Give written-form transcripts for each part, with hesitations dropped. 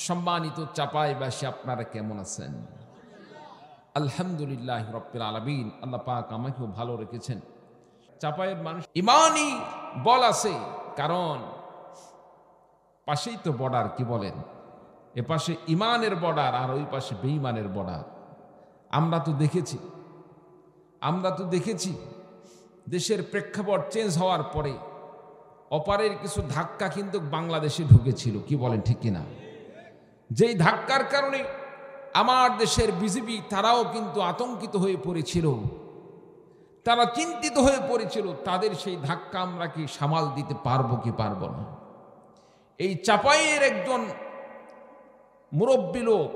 সম্মানিত চাঁপাইবাসী, আপনারা কেমন আছেন? আলহামদুলিল্লাহ রাব্বিল আলামিন। আল্লাহ পাক আমাকেও ভালো রেখেছেন। চাঁপাইয়ের মানুষ ইমানই বল আছে, কারণ পাশেই তো বর্ডার, কি বলেন? এ পাশে ইমানের বর্ডার আর ওই পাশে বেঈমানের বর্ডার। আমরা তো দেখেছি দেশের প্রেক্ষাপট চেঞ্জ হওয়ার পরে অপারের কিছু ধাক্কা কিন্তু বাংলাদেশে ঢুকেছিল, কি বলেন, ঠিক কিনা? যেই ধাক্কার কারণে আমার দেশের বিজেপি তারাও কিন্তু আতঙ্কিত হয়ে পড়েছিল, তারা চিন্তিত হয়ে পড়েছিল তাদের সেই ধাক্কা আমরা কি সামাল দিতে পারবো কি পারবো না। এই চাঁপাইয়ের একজন মুরব্বী লোক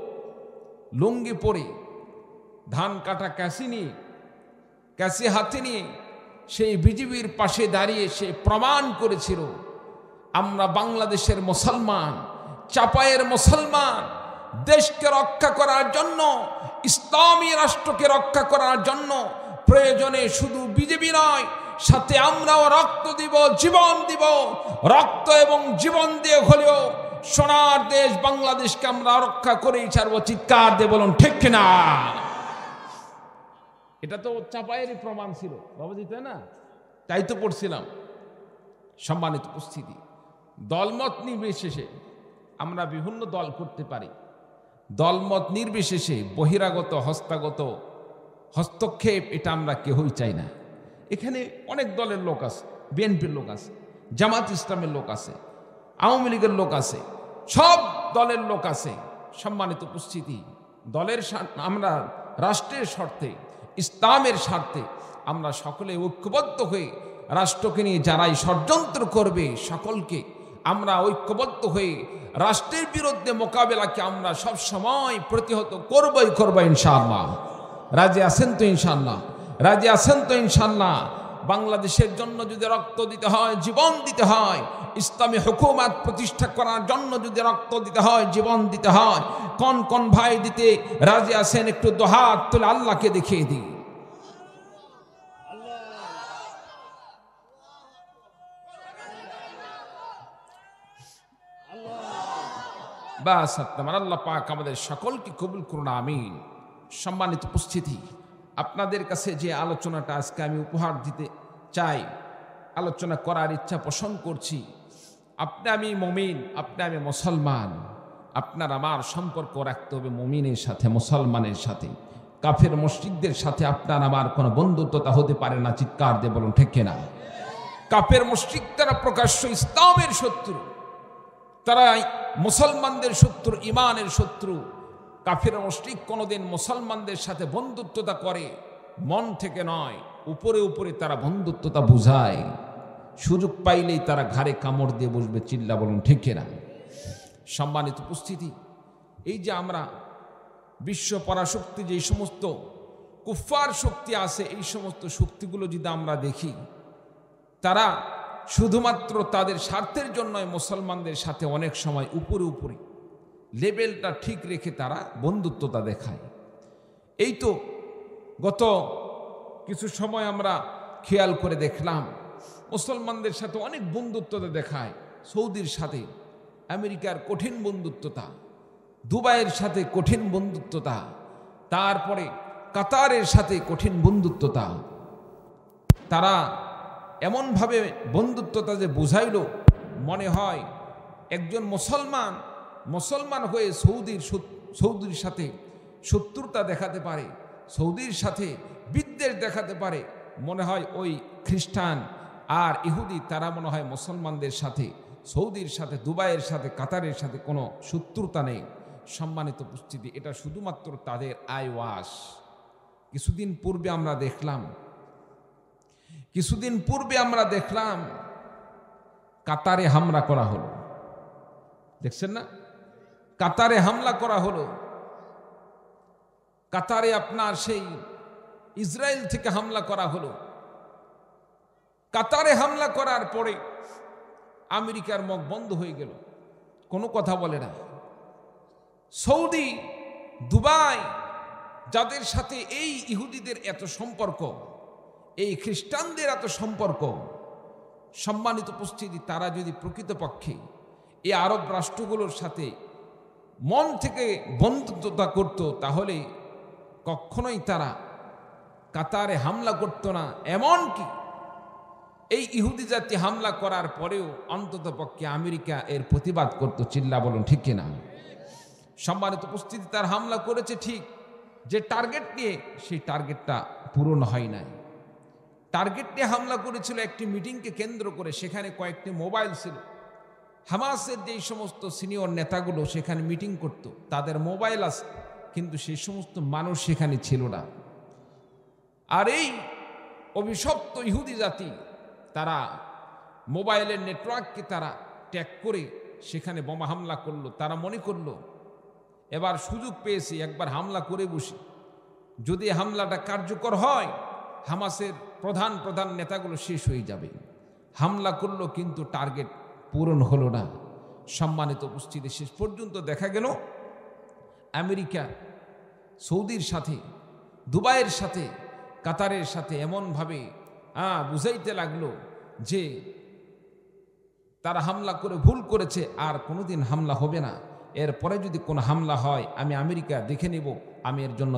লুঙ্গি পরে ধান কাটা ক্যাসি হাতে নিয়ে সেই বিজেপির পাশে দাঁড়িয়ে সে প্রমাণ করেছিল, আমরা বাংলাদেশের মুসলমান, চাঁপাইয়ের মুসলমান, দেশকে রক্ষা করার জন্য, ইসলামী রাষ্ট্রকে রক্ষা করার জন্য প্রয়োজনে শুধু বিজেপি নয়, সাথে আমরাও রক্ত দিব, জীবন দিব। রক্ত এবং জীবন দিয়ে হলেও সোনার দেশ বাংলাদেশকে আমরা রক্ষা করেই ছাড়বো। চিৎকার দিয়ে বলুন ঠিক কিনা? এটা তো চাঁপাইয়েরই প্রমাণ ছিল বাবাজি, তাই না? তাই তো পড়ছিলাম। সম্মানিত উপস্থিতি, দলমত নির্বিশেষে আমরা বিভিন্ন দল করতে পারি। দলমত নির্বিশেষে বহিরাগত হস্তক্ষেপ এটা আমরা কেউই চাই না। এখানে অনেক দলের লোক আছে, বিএনপির লোক আছে, জামাত ইসলামের লোক আছে, আওয়ামী লীগের লোক আছে, সব দলের লোক আছে। সম্মানিত উপস্থিতি, আমরা রাষ্ট্রের স্বার্থে, ইসলামের স্বার্থে আমরা সকলে ঐক্যবদ্ধ হয়ে রাষ্ট্রকে নিয়ে যারাই ষড়যন্ত্র করবে সকলকে আমরা ঐক্যবদ্ধ হয়ে রাষ্ট্রের বিরুদ্ধে মোকাবেলাকে আমরা সব সময় প্রতিহত করব ইনশাআল্লাহ। রাজি আছেন তো ইনশাআল্লাহ? রাজি আছেন তো ইনশাআল্লাহ? বাংলাদেশের জন্য যদি রক্ত দিতে হয়, জীবন দিতে হয়, ইসলামী হুকুমত প্রতিষ্ঠা করার জন্য যদি রক্ত দিতে হয়, জীবন দিতে হয়, কোন ভাই দিতে রাজি আছেন? একটু দুহাত তুলে আল্লাহকে দেখিয়ে দিই। বাস, আল্লাহ পাক আমাদের সকলকে কবুল করুন, আমিন। সম্মানিত উপস্থিতি, আপনাদের কাছে যে আলোচনাটা আজকে আমি উপহার দিতে চাই, আলোচনা করার ইচ্ছা পোষণ করছি, আপনি আমি মুমিন, আপনি আমি মুসলমান, আপনার আমার সম্পর্ক রাখতে হবে মুমিনের সাথে, মুসলমানের সাথে। কাফের মুশরিকদের সাথে আপনার আমার কোনো বন্ধুত্বতা হতে পারে না। চিৎকার দিয়ে বলুন ঠিক কিনা? কাফের মুশরিক তারা প্রকাশ্য ইসলামের শত্রু, তারা মুসলমানদের শত্রু, ইমানের শত্রু। কাফের মুশরিক কোনোদিন মুসলমানদের সাথে বন্ধুত্বতা করে মন থেকে নয়, উপরে উপরে তারা বন্ধুত্বতা বুঝায়। সুযোগ পাইলেই তারা ঘাড়ে কামড় দিয়ে বসবে। চিল্লা বলুন ঠিক কিনা? সম্মানিত উপস্থিতি, এই যে আমরা বিশ্ব পরাশক্তি, যে সমস্ত কুফফার শক্তি আছে, এই সমস্ত শক্তিগুলো যদি আমরা দেখি, তারা শুধুমাত্র তাদের স্বার্থের জন্য মুসলমানদের সাথে অনেক সময় উপরে উপরে লেভেলটা ঠিক রেখে তারা বন্ধুত্বতা দেখায়। এই তো গত কিছু সময় আমরা খেয়াল করে দেখলাম, মুসলমানদের সাথে অনেক বন্ধুত্বতা দেখায়। সৌদির সাথে আমেরিকার কঠিন বন্ধুত্বতা, দুবাইয়ের সাথে কঠিন বন্ধুত্বতা, তারপরে কাতারের সাথে কঠিন বন্ধুত্বতা। তারা এমনভাবে বন্ধুত্বতা যে বুঝাইল, মনে হয় একজন মুসলমান হয়ে সৌদির সাথে শত্রুতা দেখাতে পারে, সৌদির সাথে বিদ্বেষ দেখাতে পারে। মনে হয় ওই খ্রিস্টান আর ইহুদি তারা মনে হয় মুসলমানদের সাথে, সৌদির সাথে, দুবাইয়ের সাথে, কাতারের সাথে কোনো শত্রুতা নেই। সম্মানিত উপস্থিতি, এটা শুধুমাত্র তাদের আইওয়াস। কিছুদিন পূর্বে আমরা দেখলাম কাতারে হামলা করা হলো। দেখছেন না? কাতারে হামলা করা হলো। কাতারে আপনার সেই ইসরায়েল থেকে হামলা করা হলো। কাতারে হামলা করার পরে আমেরিকার মুখ বন্ধ হয়ে গেল, কোনো কথা বলে না। সৌদি, দুবাই, যাদের সাথে এই ইহুদিদের এত সম্পর্ক, এই খ্রিস্টানদের এত সম্পর্ক, সম্মানিত উপস্থিতি, তারা যদি প্রকৃতপক্ষে এই আরব রাষ্ট্রগুলোর সাথে মন থেকে বন্ধুত্বতা করত, তাহলে কখনোই তারা কাতারে হামলা করত না। এমনকি এই ইহুদি জাতি হামলা করার পরেও অন্তত পক্ষে আমেরিকা এর প্রতিবাদ করত। চিল্লা বলুন ঠিক কিনা? সম্মানিত উপস্থিতি, তার হামলা করেছে ঠিক, যে টার্গেট নিয়ে সেই টার্গেটটা পূরণ হয় নাই। টার্গেট নিয়ে হামলা করেছিল একটি মিটিংকে কেন্দ্র করে, সেখানে কয়েকটি মোবাইল ছিল। হামাসের যেই সমস্ত সিনিয়র নেতাগুলো সেখানে মিটিং করত, তাদের মোবাইল আছে, কিন্তু সেই সমস্ত মানুষ সেখানে ছিল না। আর এই অভিশপ্ত ইহুদি জাতি তারা মোবাইলের নেটওয়ার্ককে তারা ট্যাগ করে সেখানে বোমা হামলা করলো। তারা মনে করলো এবার সুযোগ পেয়েছি, একবার হামলা করে বসি, যদি হামলাটা কার্যকর হয় হামাসের প্রধান প্রধান নেতাগুলো শেষ হয়ে যাবে। হামলা করলো, কিন্তু টার্গেট পূরণ হলো না। সম্মানিত উপস্থিতি, শেষ পর্যন্ত দেখা গেল আমেরিকা সৌদির সাথে, দুবাইয়ের সাথে, কাতারের সাথে এমনভাবে বুঝাইতে লাগলো যে তারা হামলা করে ভুল করেছে, আর কোনোদিন হামলা হবে না। এরপরে যদি কোনো হামলা হয় আমি আমেরিকা দেখে নেব, আমি এর জন্য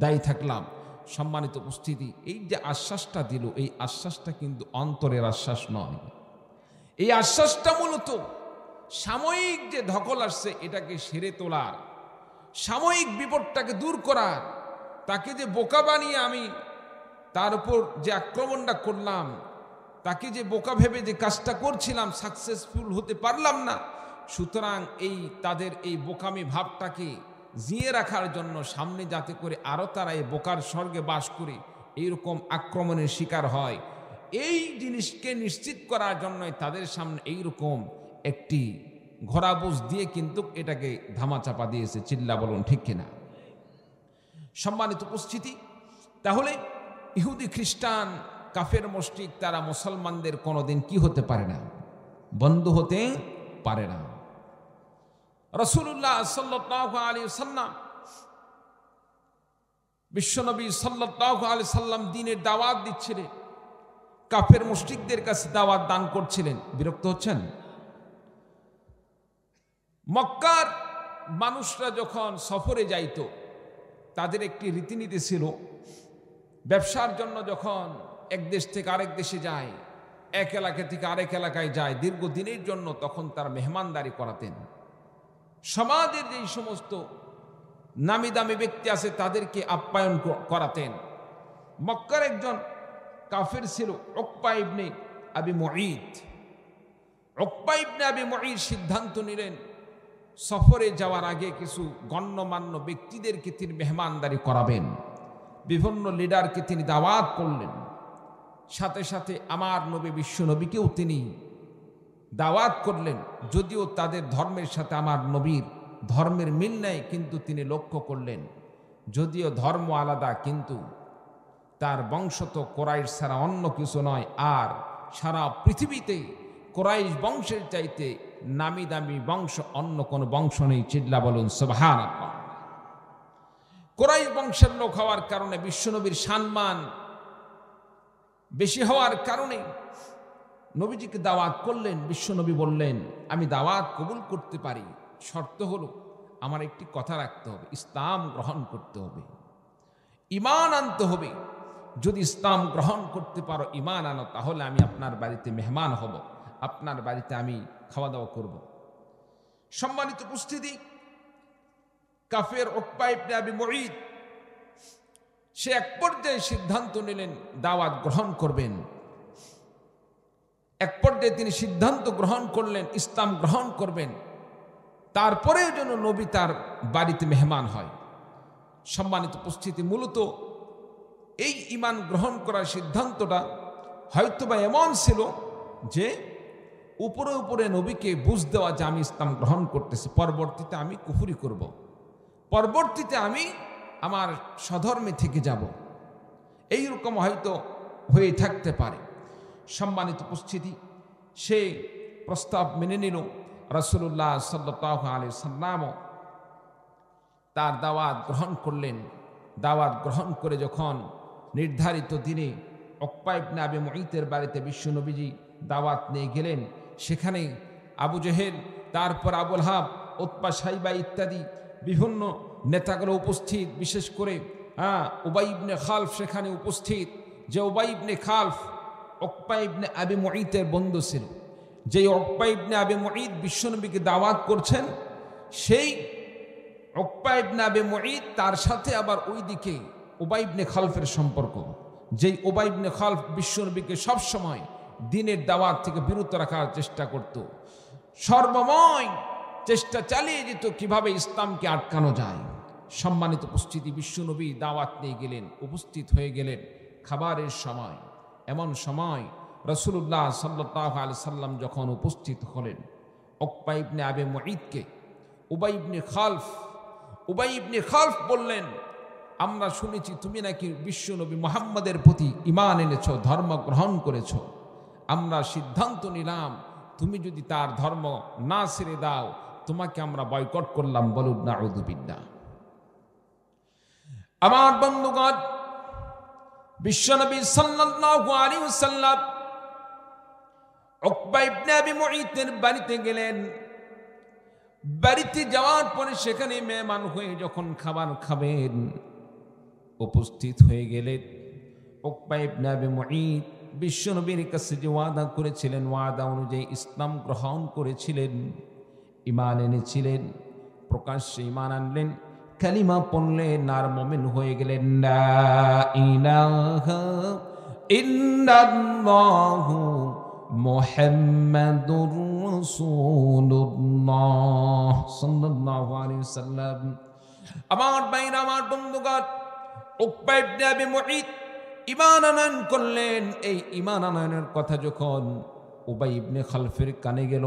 দায়ী থাকলাম। সম্মানিত উপস্থিতি, এই যে আশ্বাসটা দিল, এই আশ্বাসটা কিন্তু অন্তরের আশ্বাস নয়। এই আশ্বাসটা মূলত সাময়িক যে ধকল আসছে এটাকে সেরে তোলার, সাময়িক বিপদটাকে দূর করার। তাকে যে বোকা বানিয়ে আমি তার উপর যে আক্রমণটা করলাম, তাকে যে বোকা ভেবে যে কাজটা করছিলাম, সাকসেসফুল হতে পারলাম না, সুতরাং এই তাদের এই বোকামি ভাবটাকে জিয়ে রাখার জন্য সামনে যাতে করে আরও তারা এই বোকার স্বর্গে বাস করে এইরকম আক্রমণের শিকার হয়, এই জিনিসকে নিশ্চিত করার জন্যই তাদের সামনে এইরকম একটি ঘোড়াবুঝ দিয়ে কিন্তু এটাকে ধামাচাপা দিয়েছে। চিল্লা বলুন ঠিক কিনা? সম্মানিত উপস্থিতি, তাহলে ইহুদি খ্রিস্টান কাফের মুশরিক তারা মুসলমানদের কোনোদিন কি হতে পারে না? বন্ধু হতে পারে না। রাসূলুল্লাহ সাল্লাল্লাহু আলাইহি ওয়াসাল্লাম, বিশ্বনবী সাল্লাল্লাহু আলাইহি সাল্লাম দ্বীনের দাওয়াত দিচ্ছিলেন, কাফের মুশরিকদের কাছে দাওয়াত দান করছিলেন। বিরক্ত হচ্ছেন? মক্কার মানুষরা যখন সফরে যাইত, তাদের একটি রীতিনীতি ছিল, ব্যবসার জন্য যখন এক দেশ থেকে আরেক দেশে যায়, এক এলাকা থেকে আরেক এলাকায় যায় দীর্ঘদিনের জন্য, তখন তার মেহমানদারি করাতেন। সমাজের যেই সমস্ত নামি দামি ব্যক্তি আছে তাদেরকে আপ্যায়ন করাতেন। মক্কার একজন কাফের ছিল উকবা ইবনে আবি মুঈত। উকবা ইবনে আবি মুঈত সিদ্ধান্ত নিলেন সফরে যাওয়ার আগে কিছু গণ্যমান্য ব্যক্তিদেরকে তিনি মেহমানদারি করাবেন। বিভিন্ন লিডারকে তিনি দাওয়াত করলেন, সাথে সাথে আমার নবী বিশ্ব নবীকেও তিনি দাওয়াত করলেন। যদিও তাদের ধর্মের সাথে আমার নবীর ধর্মের মিল নেই, কিন্তু তিনি লক্ষ্য করলেন যদিও ধর্ম আলাদা, কিন্তু তার বংশ তো কোরাইশ ছাড়া অন্য কিছু নয়। আর সারা পৃথিবীতে কোরাইশ বংশের চাইতে নামি দামি বংশ অন্য কোনো বংশ নেই। চিল্লা বলুন সুবহানাল্লাহ। কোরাইশ বংশের লোক হওয়ার কারণে, বিশ্বনবীর সম্মান বেশি হওয়ার কারণে নবীজিকে দাওয়াত করলেন। বিশ্বনবী বললেন, আমি দাওয়াত কবুল করতে পারি, শর্ত হলো আমার একটি কথা রাখতে হবে, ইসলাম গ্রহণ করতে হবে, ঈমান আনতে হবে। যদি ইসলাম গ্রহণ করতে পারো, ঈমান আনো, তাহলে আমি আপনার বাড়িতে মেহমান হব, আপনার বাড়িতে আমি খাওয়া দাওয়া করব। সম্মানিত উপস্থিতি, কাফের উকবা ইবনে আবি মুঈত সে এক পর্যায়ে সিদ্ধান্ত নিলেন দাওয়াত গ্রহণ করবেন। এক পর্যায়ে তিনি সিদ্ধান্ত গ্রহণ করলেন ইসলাম গ্রহণ করবেন, তারপরেও যেন নবী তার বাড়িতে মেহমান হয়। সম্মানিত উপস্থিতি, মূলত এই ঈমান গ্রহণ করার সিদ্ধান্তটা হয়তোবা এমন ছিল যে উপরে উপরে নবীকে বুঝ দেওয়া যে আমি ইসলাম গ্রহণ করতেছি, পরবর্তীতে আমি কুফরি করব, পরবর্তীতে আমি আমার স্বধর্মে থেকে যাব, এইরকম হয়তো হয়ে থাকতে পারে। সম্মানিত উপস্থিতি, সে প্রস্তাব মেনে নিল। রাসূলুল্লাহ সাল্লাল্লাহু আলাইহি ওয়াসাল্লামও তার দাওয়াত গ্রহণ করলেন। দাওয়াত গ্রহণ করে যখন নির্ধারিত দিনে উকবা ইবনে আবি মুঈতের বাড়িতে বিশ্বনবীজি দাওয়াত নিয়ে গেলেন, সেখানে আবু জেহেল, তারপর আবুল হাব, উতবা সাইবা ইত্যাদি বিভিন্ন নেতাগুলো উপস্থিত, বিশেষ করে উবাই ইবনে খালফ সেখানে উপস্থিত। যে উবাই ইবনে খালফ উকবা ইবনে আবি মুঈতের বন্ধু ছিল। যেই উকবা ইবনে আবি মুঈত বিশ্বনবীকে দাওয়াত করছেন, সেই উকবা ইবনে আবি মুঈত তার সাথে আবার ওইদিকে উবাই ইবনে খালফের সম্পর্ক। যেই উবাই ইবনে খালফ বিশ্বনবীকে সবসময় দ্বীনের দাওয়াত থেকে বিরত রাখার চেষ্টা করত, সর্বময় চেষ্টা চালিয়ে যেত কিভাবে ইসলামকে আটকানো যায়। সম্মানিত উপস্থিতি, বিশ্বনবী দাওয়াত নিয়ে গেলেন, উপস্থিত হয়ে গেলেন খাবারের সময়। এমন সময় রাসূলুল্লাহ সাল্লাল্লাহু আলাইহি সাল্লাম যখন উপস্থিত হলেন, উকবা ইবনে আবি মুঈতকে উবাই ইবনে খালফ বললেন, আমরা শুনেছি তুমি নাকি বিশ্বনবী মুহাম্মদের প্রতি ঈমান এনেছ, ধর্ম গ্রহণ করেছ। আমরা সিদ্ধান্ত নিলাম তুমি যদি তার ধর্ম না ছেড়ে দাও, তোমাকে আমরা বয়কট করলাম। বলুন নাউযু বিল্লাহ। আমার বন্ধুগণ, বিশ্বনবী সাল্লাল্লাহু আলাইহি ওয়াসাল্লাম উকবা ইবনে আবি মুঈতের বাড়িতে গেলেন। বাড়িতে যাওয়ার পরে সেখানে মেহমান হয়ে যখন খাবার খাবেন, উপস্থিত হয়ে গেলেন উকবা ইবনে আবি মুঈত বিশ্বনবীর কাছে যে ওয়াদা করেছিলেন, ওয়াদা অনুযায়ী ইসলাম গ্রহণ করেছিলেন, ঈমান এনেছিলেন, প্রকাশ্যে ঈমান আনলেন, কালিমা পড়লেন, আর মুমিন হয়ে গেলেন। লা ইলাহা ইল্লাল্লাহু মুহাম্মাদুর রাসূলুল্লাহ সাল্লাল্লাহু আলাইহি ওয়াসাল্লাম। আমার ভাইরা, আমার বন্ধুগণ, উকবা ইবনে আবি মুঈত ঈমান আনয়ন করলেন। এই ঈমান আনয়নের কথা যখন উবাই ইবনে খালফের কানে গেল,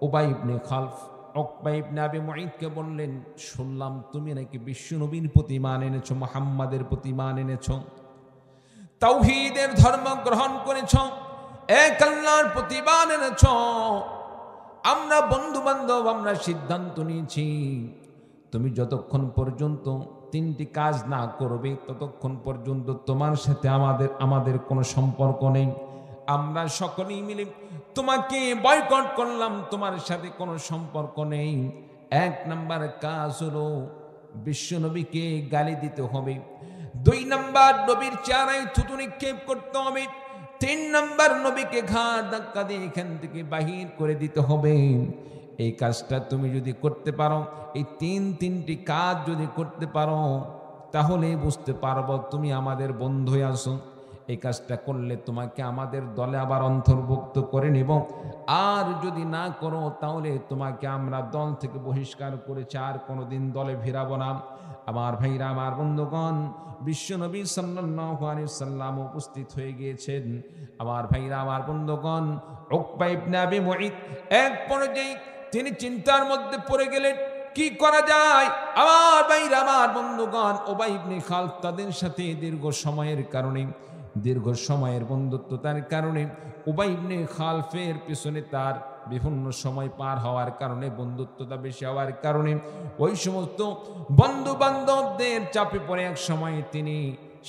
উবাই ইবনে খালফ উকবা ইবনে আবি মুঈতকে বললেন, শুনলাম তুমি নাকি বিশ্বনবীর প্রতি ঈমান এনেছ, মুহাম্মাদের প্রতি ঈমান এনেছ, তাওহীদের ধর্ম গ্রহণ করেছ, এক আল্লাহর প্রতি ঈমান এনেছ। আমরা বন্ধু বান্ধব, আমরা সিদ্ধান্ত নিয়েছি তুমি যতক্ষণ পর্যন্ত তিনটি কাজ না করবে ততক্ষণ পর্যন্ত তোমার সাথে আমাদের কোনো সম্পর্ক নেই। আমরা সকলেই মিলে তোমাকে বয়কট করলাম, তোমার সাথে কোনো সম্পর্ক নেই। এক নাম্বার কাজ হলো বিশ্বনবীকে গালি দিতে হবে। 2 নাম্বার নবীর চেহারায় থুতু নিক্ষেপ করতে হবে। 3 নাম্বার নবীকে ঘাড় ধাক্কা দিয়ে এখান থেকে বাহির করে দিতে হবে। এই কাজটা তুমি যদি করতে পারো, এই তিনটি কাজ যদি করতে পারো, তাহলে বুঝতে পারবো তুমি আমাদের বন্ধু আছো। এই কাজটা করলে তোমাকে আমাদের দলে আবার অন্তর্ভুক্ত করে নেব। আর যদি না করো, তাহলে তোমাকে আমরা দল থেকে বহিষ্কার করেছি, আর কোনোদিন দলে ফিরাবো না। আমার ভাইরা, আমার বন্ধুগণ, বিশ্বনবী সাল্লাল্লাহু আলাইহি সাল্লাম উপস্থিত হয়ে গিয়েছেন। আমার ভাইরা, আমার বন্ধুগণ, উকবা ইবনে আবি মুঈত এক পর্যায়ে তিনি চিন্তার মধ্যে পড়ে গেলেন, কি করা যায়। আমার ভাইরা, আমার বন্ধুগণ, উবাই ইবনে খালফ তাদের সাথে দীর্ঘ সময়ের বন্ধুত্বতার কারণে, উবাই ইবনে খালফের পিছনে তার বিভিন্ন সময় পার হওয়ার কারণে, বন্ধুত্বতা বেশি হওয়ার কারণে, ওই সমস্ত বন্ধু বান্ধবদের চাপে পড়ে এক সময় তিনি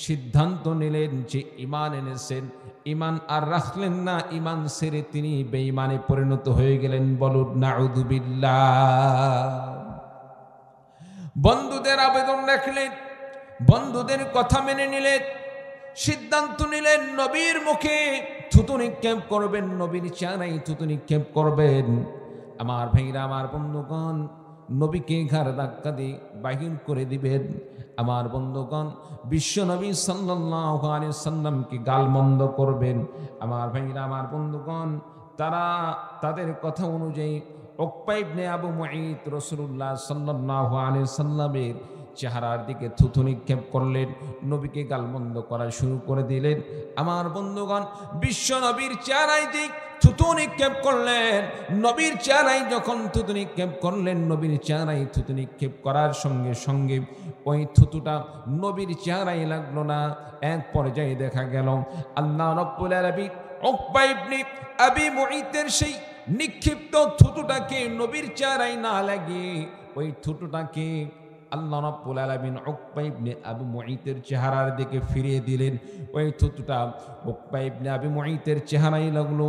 সিদ্ধান্ত নিলেন যে ঈমান এনেছেন, ঈমান আর রাখলেন না, ঈমান ছেড়ে তিনি বেঈমানে পরিণত হয়ে গেলেন। বলুন নাউযু বিল্লাহ। বন্ধুদের আবেদন রাখলেন, বন্ধুদের কথা মেনে নিলেন, সিদ্ধান্ত নিলেন নবীর মুখে থুতু নিক্ষেপ করবেন, নবীর চেহারায় থুতু নিক্ষেপ করবেন। আমার ভাইরা, আমার বন্ধুগণ, নবীকে ঘাড় ধাক্কা দিয়ে বাহির করে দিবেন। আমার বন্ধুগণ, বিশ্ব নবী সাল্লাল্লাহু আলাইহি সাল্লামকে গালমন্দ করবেন। আমার ভাইরা, আমার বন্ধুগণ, তারা তাদের কথা অনুযায়ী উকবা ইবনে আবু মুঈত রাসূলুল্লাহ সাল্লাল্লাহু আলাইহি সাল্লামের চেহারার দিকে থুতু নিক্ষেপ করলেন, নবীকে গালমন্দ করা শুরু করে দিলেন। আমার বন্ধুগণ, বিশ্ব নবীর চেহারায় যে থুতু নিক্ষেপ করলেন, নবীর চেহারায় যখন থুতু নিক্ষেপ করলেন, নবীর চেহারায় থুতু নিক্ষেপ করার সঙ্গে সঙ্গে ওই থুতুটা নবীর চেহারায় লাগলো না। এক পর্যায়ে দেখা গেল আল্লাহ রাব্বুল আলামিন উকবা ইবনে আবি মুঈতের সেই নিক্ষিপ্ত থুতুটাকে নবীর চেহারায় না লাগিয়ে ওই থুতুটাকে আল্লাহ রাব্বুল আলামিন উকবা ইবনে আবু মুঈতের চেহারার দিকে ফিরিয়ে দিলেন। ওই থুতুটা উকবা ইবনে আবু মুঈতের চেহারায় লাগলো।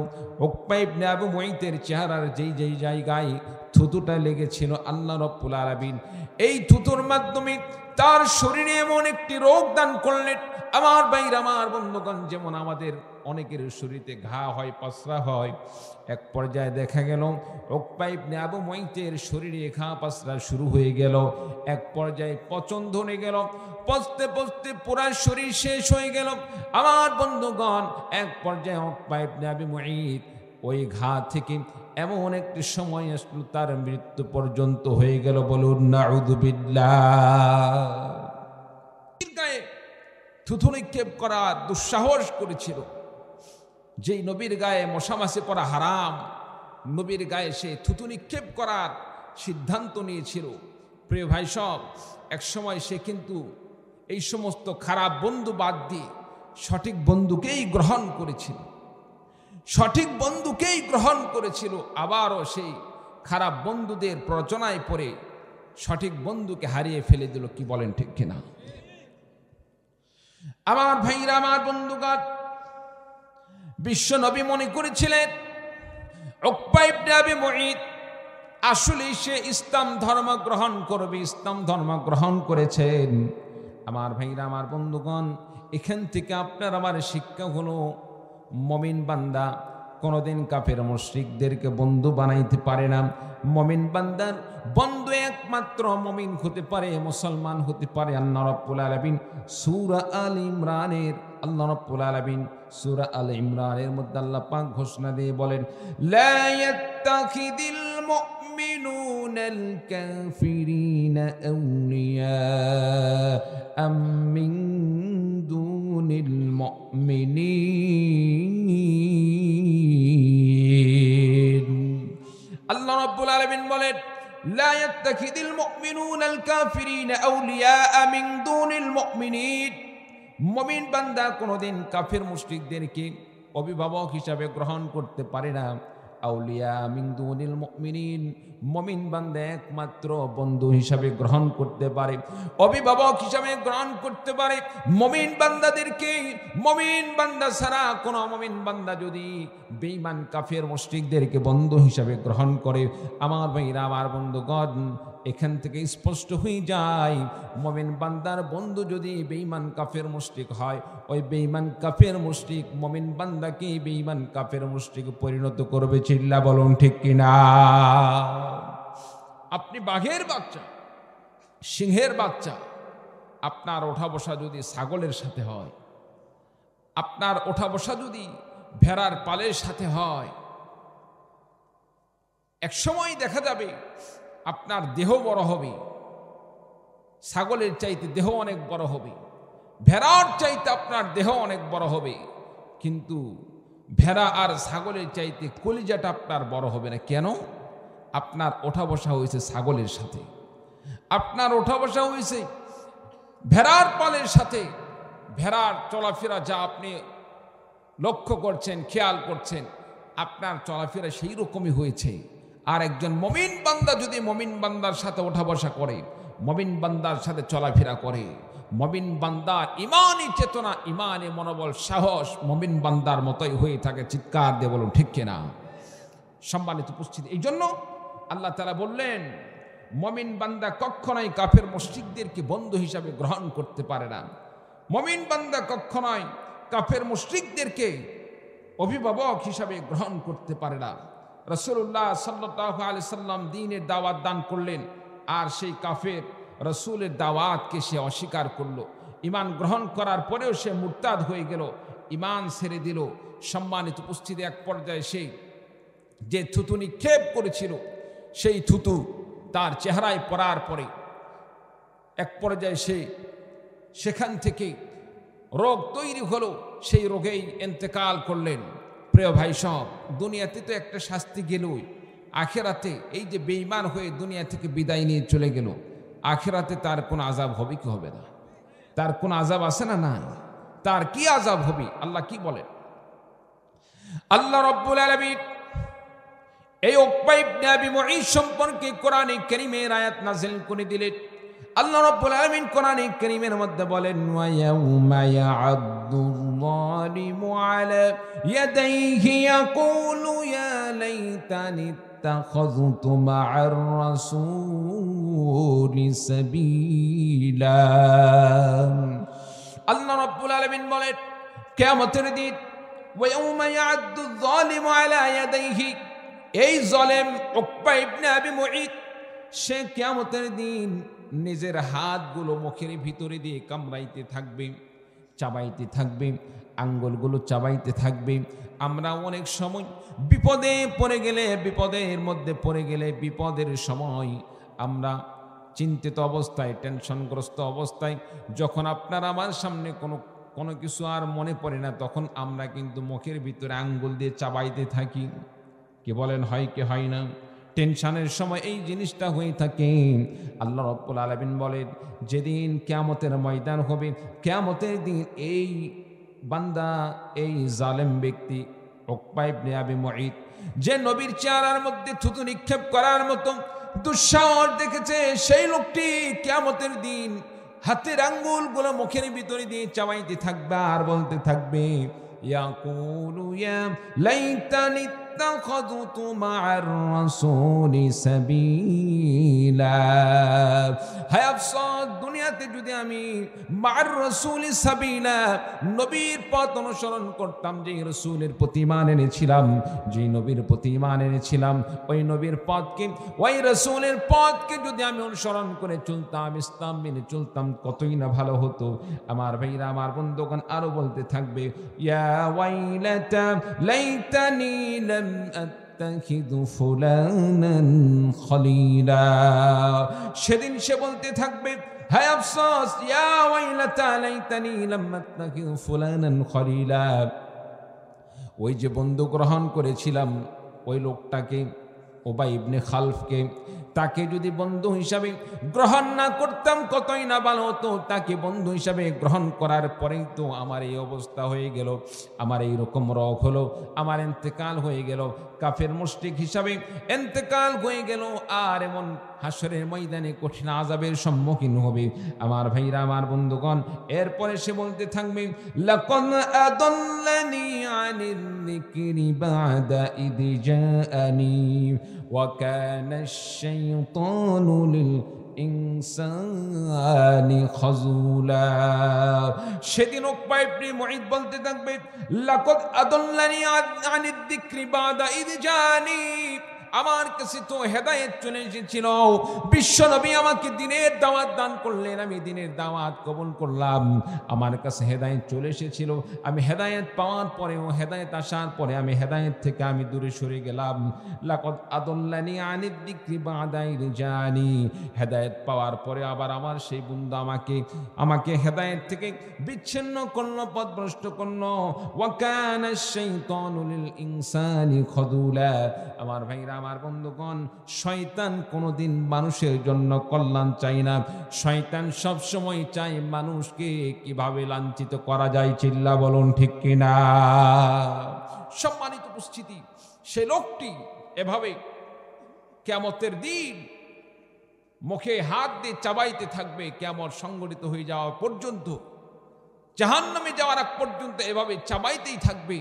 উকবা ইবনে আবু মুঈতের চেহারার যেই জায়গায় থুতুটা লেগেছিল, আল্লাহ রাব্বুল আলামিন এই থুতুর মাধ্যমে তার শরীরে এমন একটি রোগ দান করলেন। আমার ভাইরা, আমার বন্ধুগণ, যেমন আমাদের অনেকের শরীরে ঘা হয়, পাসরা হয়, এক পর্যায়ে দেখা গেল উকবা ইবনে আবু মুঈতের শরীরে ঘা পাসরা শুরু হয়ে গেল। এক পর্যায়ে পচন ধরে গেল, পচতে পচতে পুরা শরীর শেষ হয়ে গেল। আমার বন্ধুগণ, এক পর্যায়ে উকবা ইবনে আবু মুঈত ওই ঘা থেকে এমন একটি সময় আসলো তার মৃত্যু পর্যন্ত হয়ে গেল। বলুন নাউযু বিল্লাহ। গায়ে থুথু নিক্ষেপ করার দুঃসাহস করেছিল। যেই নবীর গায়ে মশামাছি পড়া হারাম, নবীর গায়ে সে থুথু নিক্ষেপ করার সিদ্ধান্ত নিয়েছিল। প্রিয় ভাই সব, এক সময় সে কিন্তু এই সমস্ত খারাপ বন্ধু বাদ দিয়ে সঠিক বন্ধুকেই গ্রহণ করেছিল, সঠিক বন্ধুকেই গ্রহণ করেছিল। আবারও সেই খারাপ বন্ধুদের প্ররোচনায় পড়ে সঠিক বন্ধুকে হারিয়ে ফেলে দিল। কি বলেন, ঠিক কিনা? আমার ভাইরা, আমার বন্ধুগণ, বিশ্ব নবী মনে করেছিলেন উকবা ইবনে আবি মুঈত আসলে সে ইসলাম ধর্ম গ্রহণ করবে, ইসলাম ধর্ম গ্রহণ করেছেন। আমার ভাইরা, আমার বন্ধুগণ, এখান থেকে আপনার আমার শিক্ষা হলো, মুমিন বান্দা কোনোদিন কাফের মুশরিকদেরকে বন্ধু বানাইতে পারে না। মুমিন বান্দার বন্ধু একমাত্র মুমিন হতে পারে, মুসলমান হতে পারে। আল্লাহ রাব্বুল আলামিন সূরা আল ইমরানের সূরা আল ইমরানের মধ্যে আল্লাহ পাক ঘোষণা দিয়ে বলেন, লা ইয়াত্তাখিদিল মুমিনুনাল কাফিরিনা আউলিয়া মিন দুনিল মুমিনিন। আল্লাহ রাব্বুল আলামিন বলেন, লা ইয়াত্তাখিদিল মুমিনুনাল কাফিরিনা আউলিয়া মিন দুনিল মুমিনিন। মুমিন বান্দা কোনোদিন কাফের মুশরিকদেরকে অভিভাবক হিসাবে গ্রহণ করতে পারে না। আউলিয়া মিন দুনিল মুমিনিন, মুমিন বান্দা একমাত্র বন্ধু হিসাবে গ্রহণ করতে পারে, অভিভাবক হিসাবে গ্রহণ করতে পারে মুমিন বান্দাদেরকে। মুমিন বান্দা ছাড়া কোনো মুমিন বান্দা যদি বেঈমান কাফের মুশরিকদেরকে বন্ধু হিসাবে গ্রহণ করে, আমার ভাইরা, আমার বন্ধুগণ, এখান থেকে স্পষ্ট হয়ে যায় মুমিন বান্দার বন্ধু যদি বেঈমান কাফের মুশরিক হয়, ওই বেঈমান কাফের মুশরিক মুমিন বান্দাকে বেঈমান কাফের মুশরিকে পরিণত করবে। চিল্লা বলুন, ঠিক কিনা? আপনি বাঘের বাচ্চা, সিংহের বাচ্চা, আপনার ওঠা বসা যদি ছাগলের সাথে হয়, আপনার ওঠা বসা যদি ভেড়ার পালের সাথে হয়, এক সময় দেখা যাবে আপনার দেহ বড় হবে, ছাগলের চাইতে দেহ অনেক বড় হবে, ভেড়ার চাইতে আপনার দেহ অনেক বড় হবে, কিন্তু ভেড়া আর ছাগলের চাইতে কলিজাটা আপনার বড় হবে না। কেন? আপনার ওঠা বসা হয়েছে ছাগলের সাথে, আপনার ওঠা বসা হয়েছে ভেড়ার পালের সাথে। ভেড়ার চলাফেরা যা আপনি লক্ষ্য করছেন, খেয়াল করছেন, আপনার চলাফেরা সেই রকমই হয়েছে। আর একজন মুমিন বান্দা যদি মুমিন বান্দার সাথে ওঠা বসা করে, মুমিন বান্দার সাথে চলাফেরা করে, মুমিন বান্দার ইমানি চেতনা, ইমানি মনোবল, সাহস মুমিন বান্দার মতোই হয়ে থাকে। চিৎকার দিয়ে বলুন, ঠিক কিনা? সম্মানিত উপস্থিতি, এই জন্য আল্লাহ তাআলা বললেন, মুমিন বান্দা কখনোই কাফের মুশরিকদেরকে বন্ধু হিসাবে গ্রহণ করতে পারে না। মুমিন বান্দা কখনোই কাফের মুশরিকদেরকে অভিভাবক হিসাবে গ্রহণ করতে পারে না। রাসূলুল্লাহ সাল্লাল্লাহু আলাইহি সাল্লাম দ্বীনের দাওয়াত দান করলেন, আর সেই কাফের রাসূলের দাওয়াতকে সে অস্বীকার করলো। ঈমান গ্রহণ করার পরেও সে মুরতাদ হয়ে গেল, ঈমান ছেড়ে দিল। সম্মানিত উপস্থিতি, এক পর্যায়ে সে যে থুতু নিক্ষেপ করেছিল, সেই থুতু তার চেহারায় পড়ার পরে এক পর্যায়ে সে সেখান থেকে রোগ তৈরি হলো, সেই রোগেই ইন্তেকাল করলেন। প্রিয় ভাই সব, দুনিয়াতে তো একটা শাস্তি গেলই, আখিরাতে এই যে বেঈমান হয়ে দুনিয়া থেকে বিদায় নিয়ে চলে গেল, আখিরাতে তার কোন আযাব হবে কি হবে না? তার কোন আযাব আছে না? নাই। তার কি আযাব হবে? আল্লাহ কি বলেন? আল্লাহ রাব্বুল আলামিন এই উকবা ইবনে আবি মুঈত সম্পর্কে কোরআনে কারীমের আয়াত নাযিল করে দিলেন। আল্লাহ রাব্বুল আলামিন কোরআনে কারীমের মধ্যে বলেন ওয়া ইয়াউমা ইয়া'আদ্দুল যালিমু আলা ইয়াদাইহি ইয়াকুলু ইয়া লাইতানি ইত্তাখাযতু মা'আর রাসূলি সাবিলা। আল্লাহ রাব্বুল আলামিন বলেন কিয়ামতের দিন ওয়া ইয়াউমা ইয়া'আদ্দুল যালিমু আলা ইয়াদাইহি, এই জালেম উকবা ইবনে আবি মুঈত সে কিয়ামতের দিন নিজের হাতগুলো মুখের ভিতরে দিয়ে কামড়াইতে থাকবে, চাবাইতে থাকবে, আঙ্গুলগুলো চাবাইতে থাকবে। আমরা অনেক সময় বিপদে পড়ে গেলে, বিপদের মধ্যে পড়ে গেলে, বিপদের সময় আমরা চিন্তিত অবস্থায়, টেনশনগ্রস্ত অবস্থায়, যখন আপনার আমার সামনে কোনো কিছু আর মনে পড়ে না, তখন আমরা কিন্তু মুখের ভিতরে আঙ্গুল দিয়ে চাবাইতে থাকি। কি বলেন, হয় কি হয় না? টেনশনের সময় এই জিনিসটা হয়ে থাকে। আল্লাহ রাব্বুল আলামিন বলেন যেদিন কিয়ামতের ময়দান হবে, কিয়ামতের দিন এই বান্দা, এই জালেম ব্যক্তি উকবা ইবনে আবি মুঈত, যে নবীর চেহারার মধ্যে থুতু নিক্ষেপ করার মতো দুঃসাহস দেখেছে, সেই লোকটি কিয়ামতের দিন হাতের আঙ্গুলগুলো মুখের ভিতরে দিয়ে চাবাইতে থাকবে আর বলতে থাকবে ইয়াকুলু ইয়া লাইতানি ইত্তাখাযতু মা'আর রাসূলি সাবিলা। হায় আফসোস, দুনিয়াতে যদি আমি মা'আর রাসূলি সাবিলা, নবীর পথ অনুসরণ করতাম, যে রাসূলের প্রতি ঈমান এনেছিলাম, যে নবীর প্রতি ঈমান এনেছিলাম, ওই নবীর পথকে, ওই রাসূলের পথকে যদি আমি অনুসরণ করে চলতাম, ইসলাম মেনে চলতাম, কতই না ভালো হতো। আমার ভাইরা, আমার বন্ধুগণ আরো বলতে থাকবে ইয়া ওয়াইলাতা লাইতানি লাম আত্তাখিযু ফুলানান খলিলা। সেদিন সে বলতে থাকবে হায় আফসোস, ইয়া ওয়াইলাতা লাইতানি লাম আত্তাখিযু ফুলানান খলিলা। ওই যে বন্ধু গ্রহণ করেছিলাম, ওই লোকটাকে, উবাই ইবনে খালফকে, তাকে যদি বন্ধু হিসাবে গ্রহণ না করতাম কতই না ভালো হতো। তাকে বন্ধু হিসাবে গ্রহণ করার পরেই তো আমার এই অবস্থা হয়ে গেল, আমার এই রকম রোগ হলো, আমার ইন্তেকাল হয়ে গেল, কাফের মুশরিক হিসাবে ইন্তেকাল হয়ে গেল, আর এমন হাসরের ময়দানে কঠিন আযাবের সম্মুখীন হবে। আমার ভাইরা, আমার বন্ধুগণ, এরপরে সে বলতে থাকবে লাকাদ আদাল্লানি আনিল যিকরি বা'দা ইয জাআনি ওয়া কানা আশ-শাইতানু লিল ইনসানি খাযুলা। সেদিন উকবা ইবনে মুঈত বলতে থাকবে লাকাদ আদাল্লানি আনিল যিকরি বা'দা ইয জাআনি, আমার কাছে তো হেদায়েত চলে এসেছিল, বিশ্ব নবী আমাকে দ্বীনের দাওয়াত দান করলেন, আমি দ্বীনের দাওয়াত কবুল করলাম, আমার কাছে হেদায়েত চলে এসেছিল, আমি হেদায়েত পাওয়ার পরেও, হেদায়েত আসার পরে আমি হেদায়েত থেকে আমি দূরে সরে গেলাম। লাকাদ আদাল্লানি আনিদ যিকরি বা'দা ইয জাআনি, হেদায়েত পাওয়ার পরে আবার আমার সেই বন্ধু আমাকে হেদায়েত থেকে বিচ্ছিন্ন করলো, পথভ্রষ্ট করলো। ওয়া কানা আশ-শাইতানু লিল ইনসানি খাযুলা। আমার ভাইরা, আমার বন্ধুগণ, শয়তান কোনোদিন মানুষের জন্য কল্যাণ চায় না। শয়তান সব সময় চায় মানুষকে কিভাবে লাঞ্ছিত করা যায়। চিল্লা বলুন ঠিক কিনা? সম্মানিত উপস্থিতি, সে লোকটি এভাবে কিয়ামতের দিন মুখে হাত দিয়ে চাবাইতে থাকবে, কিয়ামত সংগঠিত হয়ে যাওয়া পর্যন্ত, জাহান্নামে যাওয়ার আগ পর্যন্ত এভাবে চাবাইতেই থাকবে।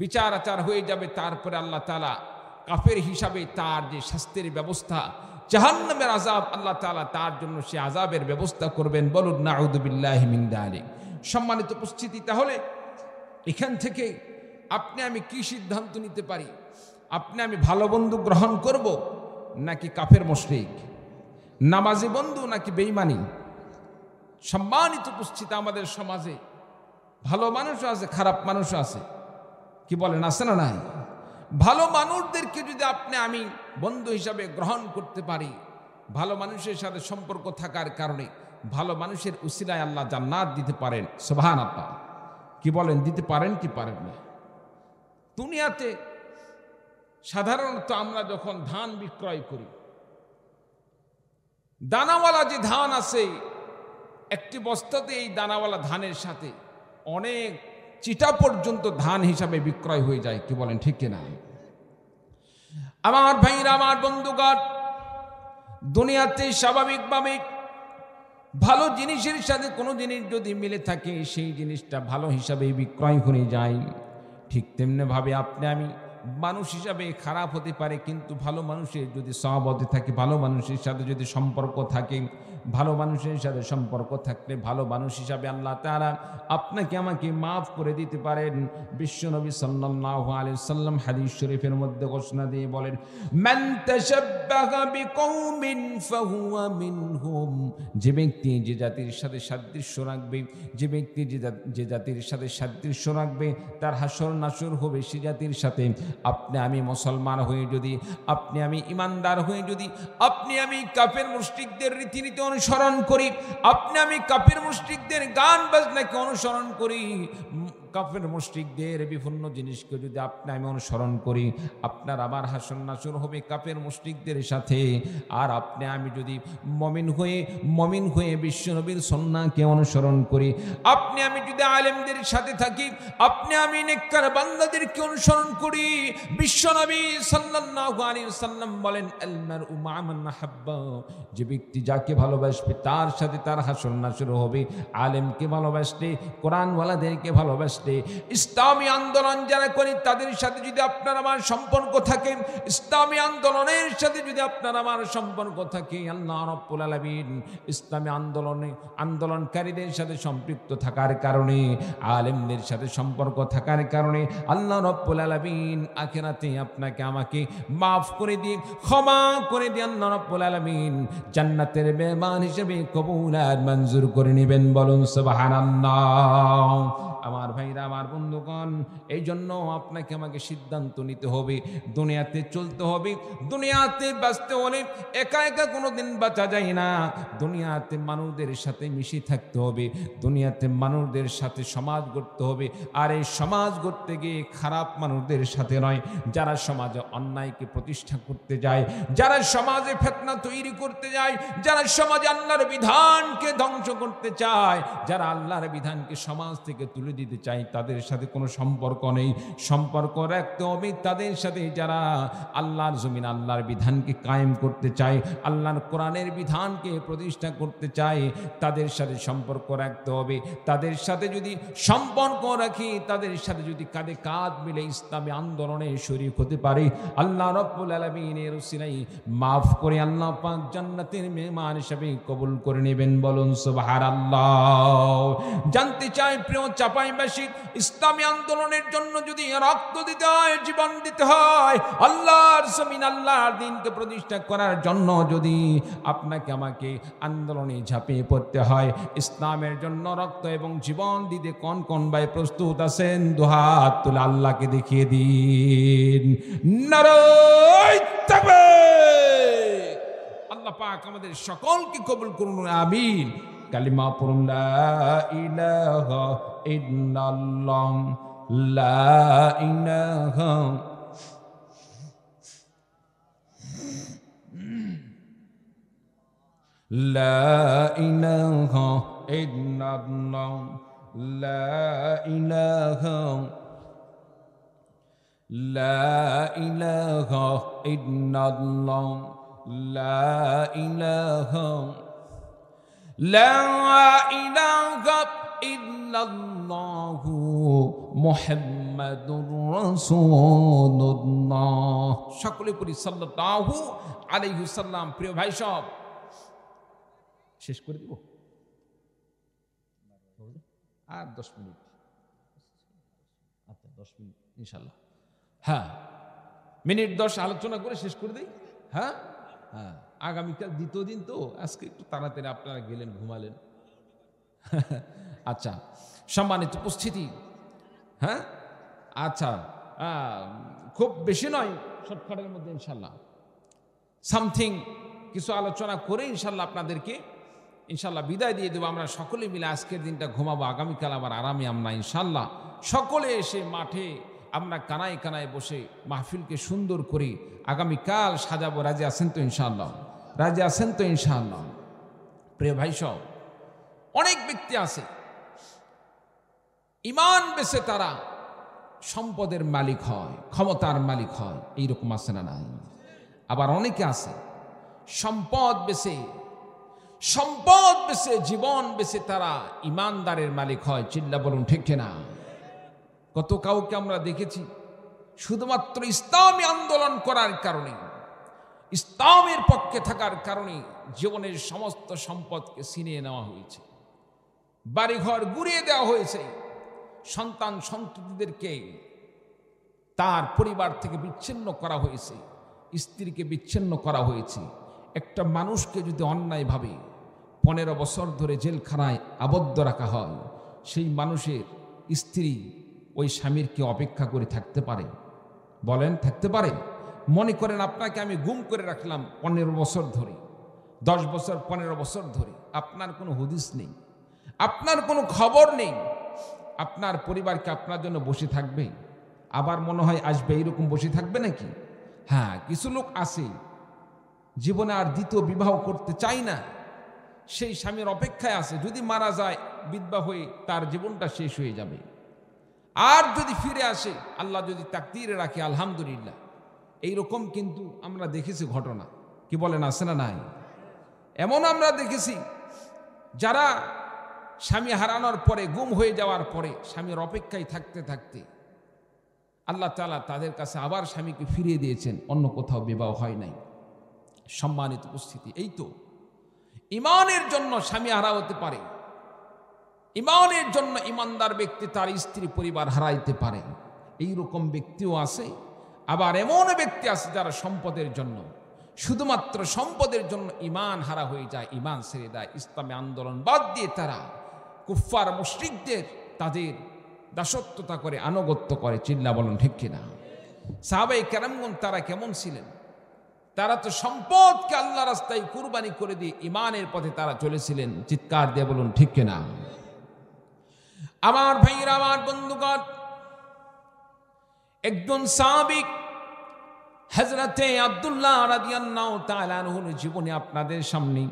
বিচার আচার হয়ে যাবে, তারপরে আল্লাহ তাআলা কাফের হিসাবে তার যে শাস্তির ব্যবস্থা, জাহান্নামের আযাব, আল্লাহ তাআলা তার জন্য সে আযাবের ব্যবস্থা করবেন। বলুন নাউযু বিল্লাহি মিন যালিক। সম্মানিত উপস্থিতি, তাহলে এখান থেকে আপনি আমি কি সিদ্ধান্ত নিতে পারি? আপনি আমি ভালো বন্ধু গ্রহণ করব নাকি কাফের মুশরিক, নামাজি বন্ধু নাকি বেঈমানি? সম্মানিত উপস্থিতি, আমাদের সমাজে ভালো মানুষও আছে, খারাপ মানুষও আছে। কি বলেন, আছে না নাই? ভালো মানুষদেরকে যদি আপনি আমি বন্ধু হিসাবে গ্রহণ করতে পারি, ভালো মানুষের সাথে সম্পর্ক থাকার কারণে ভালো মানুষের উসিলায় আল্লাহ জান্নাত দিতে পারেন। সুবহানাল্লাহ। কি বলেন, দিতে পারেন কি পারেন না? দুনিয়াতে সাধারণত আমরা যখন ধান বিক্রয় করি, দানাওয়ালা যে ধান আছে, একটি বস্তাতে এই দানাওয়ালা ধানের সাথে অনেক চিটা পর্যন্ত ধান হিসাবে বিক্রয় হয়ে যায়। কি বলেন, ঠিক কিনা? আমার ভাইরা, আমার বন্ধুগণ, দুনিয়াতে স্বাভাবিকভাবে ভালো জিনিসের সাথে কোনো জিনিস যদি মিলে থাকে সেই জিনিসটা ভালো হিসাবে বিক্রয় হয়ে যায়। ঠিক তেমনিভাবে আপনি আমি মানুষ হিসাবে খারাপ হতে পারে, কিন্তু ভালো মানুষের যদি সহবতে থাকে, ভালো মানুষের সাথে যদি সম্পর্ক থাকে, ভালো মানুষের সাথে সম্পর্ক থাকলে ভালো মানুষ হিসাবে আল্লাহ তাআলা আপনাকে আমাকে মাফ করে দিতে পারেন। বিশ্বনবী সাল্লাল্লাহু আলাইহি ওয়াসাল্লাম হাদিস শরীফের মধ্যে ঘোষণা দিয়ে বলেন, মান তাশাব্বাহা বিকওমিন ফাহুয়া মিনহুম। যে ব্যক্তি যে জাতির সাথে সাদৃশ্য রাখবে, যে ব্যক্তি যে জাতির সাথে সাদৃশ্য রাখবে, তার হাসর নাসর হবে সে জাতির সাথে। আপনি আমি মুসলমান হয়ে যদি, আপনি আমি ইমানদার হয়ে যদি, আপনি আমি কাফের মুশরিকদের রীতিনীতি অনুসরণ করি, আপনি আমি কাফের মুশরিকদের গান বাজনাকে অনুসরণ করি, কাফের মুশরিকদের বিভিন্ন জিনিসকে যদি আপনি আমি অনুসরণ করি, আপনার আবার হাসর নাসর হবে কাফের মুশরিকদের সাথে। আর আপনি আমি যদি মমিন হয়ে বিশ্বনবীর সুন্নাহকে অনুসরণ করি, আপনি আমি যদি আলেমদের সাথে থাকি, আপনি আমি নেককার বান্দাদেরকে অনুসরণ করি, বিশ্বনবী সাল্লাল্লাহু আলাইহি ওয়াসাল্লাম বলেন, আল মারউ মা মান হাব্বা। যে ব্যক্তি যাকে ভালোবাসবে তার সাথে তার হাসর নাসর হবে। আলেমকে ভালোবাসলে, কোরআনওয়ালাদেরকে ভালোবাসলে, ইসলামী আন্দোলন যারা করে তাদের সাথে যদি আপনার আমার সম্পর্ক থাকে, ইসলামী আন্দোলনের সাথে যদি আপনার আমার সম্পর্ক থাকে, আল্লাহ রাব্বুল আলামিন ইসলামী আন্দোলনকারীদের সাথে সম্পৃক্ত থাকার কারণে, আলেমদের সাথে সম্পর্ক থাকার কারণে আল্লাহ রাব্বুল আলামিন আখিরাতে আপনাকে আমাকে মাফ করে দিয়ে, ক্ষমা করে দিয়ে আল্লাহ রাব্বুল আলামিন জান্নাতের মেহমান হিসেবে কবুল আর মঞ্জুর করে নেবেন। বলুন সুবহানাল্লাহ। আমার ভাইরা, আমার বন্ধুগণ, এই জন্য আপনাকে আমাকে সিদ্ধান্ত নিতে হবে, দুনিয়াতে চলতে হবে। দুনিয়াতে বাঁচতে হলে একা একা কোনোদিন বাঁচা যায় না। দুনিয়াতে মানুষদের সাথে মিশে থাকতে হবে, দুনিয়াতে মানুষদের সাথে সমাজ গড়তে হবে। আর এই সমাজ গড়তে গিয়ে খারাপ মানুষদের সাথে নয়, যারা সমাজে অন্যায়কে প্রতিষ্ঠা করতে যায়, যারা সমাজে ফিতনা তৈরি করতে যায়, যারা সমাজে আল্লাহর বিধানকে ধ্বংস করতে চায়, যারা আল্লাহর বিধানকে সমাজ থেকে তুলে দিতে চাই, তাদের সাথে কোনো সম্পর্ক নেই। সম্পর্ক রাখতে হবে তাদের সাথে যারা আল্লাহর জমিন আল্লাহর বিধানকে কায়েম করতে চায়, আল্লাহর কোরআনের বিধানকে প্রতিষ্ঠা করতে চায়, তাদের সাথে সম্পর্ক রাখতে হবে। তাদের সাথে যদি সম্পর্ক রাখি, তাদের সাথে যদি কাঁধে কাঁধ মিলে ইসলামী আন্দোলনে শরীক হতে পারে, আল্লাহ রাব্বুল আলামিনের উসিলায় মাফ করে আল্লাহ পাক জান্নাতের মেহমান হিসেবে কবুল করে নেবেন। বলুন সুবহানাল্লাহ। জানতে চাই প্রিয় চাপাইবাসী, ইসলামী আন্দোলনের জন্য যদি রক্ত দিতে হয়, জীবন দিতে হয়, আল্লাহর জমিন আল্লাহর দ্বীনকে প্রতিষ্ঠা করার জন্য যদি আপনাকে আমাকে আন্দোলনে ঝাঁপিয়ে পড়তে হয়, ইসলামের জন্য রক্ত এবং জীবন দিতে কোন কোন ভাই প্রস্তুত আছেন? দুহাত তুলে আল্লাহকে দেখিয়ে দিন। নারায়ে তাকবীর। আল্লাহ পাক আমাদের সকলকে কবুল করুন, আমিন। কালিমা পড়ুন, লা ইলাহা ইল্লাল্লাহ, লা ইলাহা লা ইলাহা ইল্লাল্লাহ, লা ইলাহা লা ইলাহা ইল্লাল্লাহ, লা ইলাহা লা ইলাহা ইল্লাল্লাহু মুহাম্মাদুর রাসূলুল্লাহ। সকলে পড়ি সাল্লাল্লাহু আলাইহি ওয়াসাল্লাম। প্রিয় ভাই সব, শেষ করে দিব আর 10 মিনিট। আচ্ছা 10 মিনিট ইনশাআল্লাহ। হ্যাঁ, মিনিট 10 আলোচনা করে শেষ করে দেই। হ্যাঁ হ্যাঁ, আগামীকাল দ্বিতীয় দিন তো, আজকে একটু তাড়াতাড়ি আপনারা গেলেন, ঘুমালেন। আচ্ছা, সম্মানিত উপস্থিতি, হ্যাঁ আচ্ছা, খুব বেশি নয়, শর্টকাটের মধ্যে ইনশাল্লাহ সামথিং কিছু আলোচনা করে ইনশাল্লাহ আপনাদেরকে ইনশাল্লাহ বিদায় দিয়ে দেবো। আমরা সকলে মিলে আজকের দিনটা ঘুমাবো, আগামীকাল আবার আরামে আমরা ইনশাল্লাহ সকলে এসে মাঠে আমরা কানায় কানায় বসে মাহফিলকে সুন্দর করে আগামীকাল সাজাবো। রাজি আছেন তো ইনশাআল্লাহ? রাজি আছেন তো ইনশাআল্লাহ? প্রিয় ভাই সব, অনেক ব্যক্তি আছে ইমান বেচে তারা সম্পদের মালিক হয়, ক্ষমতার মালিক হয়, এইরকম আছে না নাই? আবার অনেকে আছে সম্পদ বেচে সম্পদ বেছে, জীবন বেছে তারা ইমানদারের মালিক হয়। চিল্লা বলুন ঠিক কিনা? কত কাউকে আমরা দেখেছি শুধুমাত্র ইসলামী আন্দোলন করার কারণে, ইসলামের পক্ষে থাকার কারণে জীবনের সমস্ত সম্পদকে ছিনিয়ে নেওয়া হয়েছে, বাড়িঘর গুড়িয়ে দেওয়া হয়েছে, সন্তান সন্ততিদেরকে তার পরিবার থেকে বিচ্ছিন্ন করা হয়েছে, স্ত্রীকে বিচ্ছিন্ন করা হয়েছে। একটা মানুষকে যদি অন্যায়ভাবে 15 বছর ধরে জেলখানায় আবদ্ধ রাখা হয়, সেই মানুষের স্ত্রী ওই স্বামীর কি অপেক্ষা করে থাকতে পারে? বলেন, থাকতে পারে? মনে করেন আপনাকে আমি গুম করে রাখলাম 15 বছর ধরে, 10 বছর, 15 বছর ধরে, আপনার কোনো হুদিস নেই, আপনার কোনো খবর নেই, আপনার পরিবারকে আপনার জন্য বসে থাকবে? আবার মনে হয় আসবে, এইরকম বসে থাকবে নাকি? হ্যাঁ, কিছু লোক আছে জীবনে আর দ্বিতীয় বিবাহ করতে চায় না, সেই স্বামীর অপেক্ষায় আছে, যদি মারা যায় বিধবা হয়ে তার জীবনটা শেষ হয়ে যাবে, আর যদি ফিরে আসে আল্লাহ যদি তাকদীরে রাখে আলহামদুলিল্লাহ। এইরকম কিন্তু আমরা দেখেছি ঘটনা, কি বলেন, আছে না নাই? এমন আমরা দেখেছি যারা স্বামী হারানোর পরে, গুম হয়ে যাওয়ার পরে, স্বামীর অপেক্ষায় থাকতে থাকতে আল্লাহ তাআলা তাদের কাছে আবার স্বামীকে ফিরিয়ে দিয়েছেন, অন্য কোথাও বিবাহ হয় নাই। সম্মানিত উপস্থিতি, এই তো ইমানের জন্য স্বামী হারা হতে পারে, ইমানের জন্য ইমানদার ব্যক্তি তার স্ত্রী পরিবার হারাইতে পারে। এইরকম ব্যক্তিও আছে। আবার এমন ব্যক্তি আছে যারা সম্পদের জন্য, শুধুমাত্র সম্পদের জন্য ইমান হারা হয়ে যায়, ইমান ছেড়ে দেয়, ইসলামী আন্দোলন বাদ দিয়ে তারা কুফফার মুশরিকদের তাদের দাসত্বতা করে, আনুগত্য করে। চিল্লা বলুন ঠিক কিনা? সাহাবায়ে কেরামগণ তারা কেমন ছিলেন? তারা তো সম্পদকে আল্লাহ রাস্তায় কুরবানি করে দিয়ে ইমানের পথে তারা চলেছিলেন। চিৎকার দিয়ে বলুন ঠিক কিনা? আমার ভাইরা, আমার বন্ধুগণ, একজন সাহাবী হযরতে আব্দুল্লাহ রাদিয়াল্লাহু তাআলা আনহুর জীবনে আপনাদের সামনে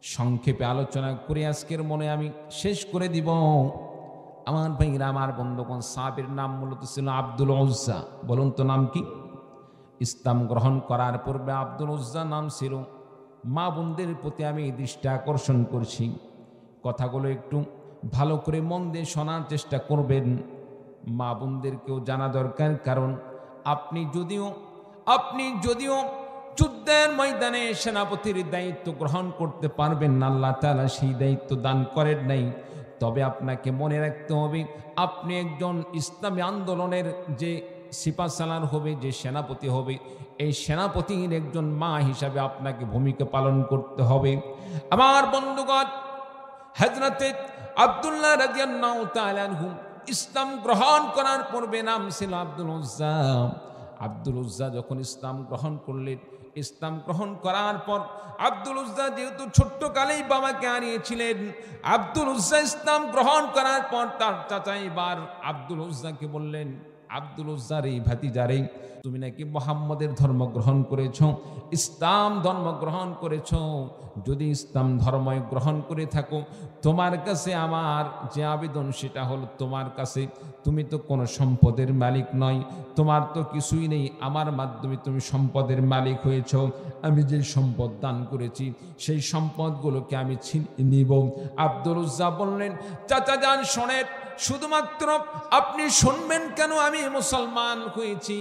সংক্ষেপে আলোচনা করে আজকের মনে আমি শেষ করে দিব। আমার ভাইরা, আমার বন্ধুগণ, সাহাবীর নাম মূলত ছিল আব্দুল উজ্জা। বলুন তো নাম কি? ইসলাম গ্রহণ করার পূর্বে আব্দুল উজ্জা নাম ছিল। মা বোনদের প্রতি আমি দৃষ্টি আকর্ষণ করছি, কথাগুলো একটু ভালো করে মন দিয়ে শোনার চেষ্টা করবেন। মা বোনদেরকেও জানা দরকার, কারণ আপনি যদিও যুদ্ধের ময়দানে সেনাপতির দায়িত্ব গ্রহণ করতে পারবেন না, আল্লাহ তাআলা সেই দায়িত্ব দান করেন নাই, তবে আপনাকে মনে রাখতে হবে আপনি একজন ইসলামী আন্দোলনের যে সিপাহসালার হবে, যে সেনাপতি হবে, এই সেনাপতির একজন মা হিসাবে আপনাকে ভূমিকা পালন করতে হবে। আমার বন্ধুগণ, হযরতে আব্দুল্লাহ রাদিয়াল্লাহু তাআলা আনহু ইসলাম গ্রহণ করার পূর্বে নাম ছিল আব্দুল উজ্জা। আব্দুল উজ্জা যখন ইসলাম গ্রহণ করলেন, ইসলাম গ্রহণ করার পর আব্দুল উজ্জা যেহেতু ছোট্ট কালেই বাবাকে হারিয়েছিলেন, আব্দুল উজ্জা ইসলাম গ্রহণ করার পর তার চাচা এবার আব্দুল উজ্জাকে বললেন, আব্দুল উজ্জার এই ভাতিজারে, তুমি নাকি মুহাম্মদের ধর্ম গ্রহণ করেছ, ইসলাম ধর্ম গ্রহণ করেছ। যদি ইসলাম ধর্ম গ্রহণ করে থাকো, তোমার কাছে আমার যে আবেদন সেটা হলো, তোমার কাছে তুমি তো কোনো সম্পদের মালিক নয়, তোমার তো কিছুই নেই, আমার মাধ্যমে তুমি সম্পদের মালিক হয়েছ। আমি যে সম্পদ দান করেছি সেই সম্পদগুলোকে আমি নিব। আব্দুল উজ্জা বললেন, চাচা যান শোনেন, শুধুমাত্র আপনি শুনবেন কেন, আমি মুসলমান হয়েছি,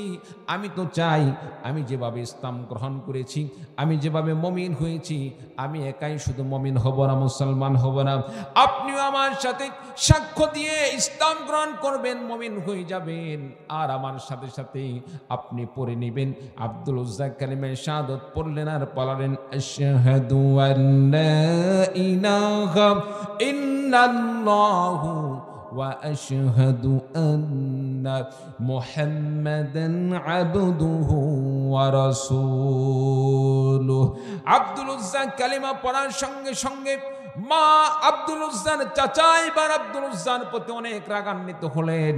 আমি তো চাই আমি যেভাবে ইসলাম গ্রহণ করেছি, আমি যেভাবে মুমিন হয়েছি, আমি একাই শুধু মুমিন হব না, মুসলমান হব না, আপনিও আমার সাথে সাক্ষ্য দিয়ে ইসলাম গ্রহণ করবেন, মুমিন হয়ে যাবেন, আর আমার সাথে সাথে আপনি পড়ে নেবেন। আব্দুল উজ্জা কালিমায়ে শাহাদাত পড়লেন আর বললেন, আশহাদু আল্লা ইলাহা ইল্লাল্লাহু وأشهد أن محمدا عبده ورسوله। আব্দুল উজ্জা কালিমা পড়ার সঙ্গে সঙ্গে মা আব্দুল উজ্জার চাচা এবার আব্দুল উজ্জার প্রতি অনেক রাগান্বিত হলেন।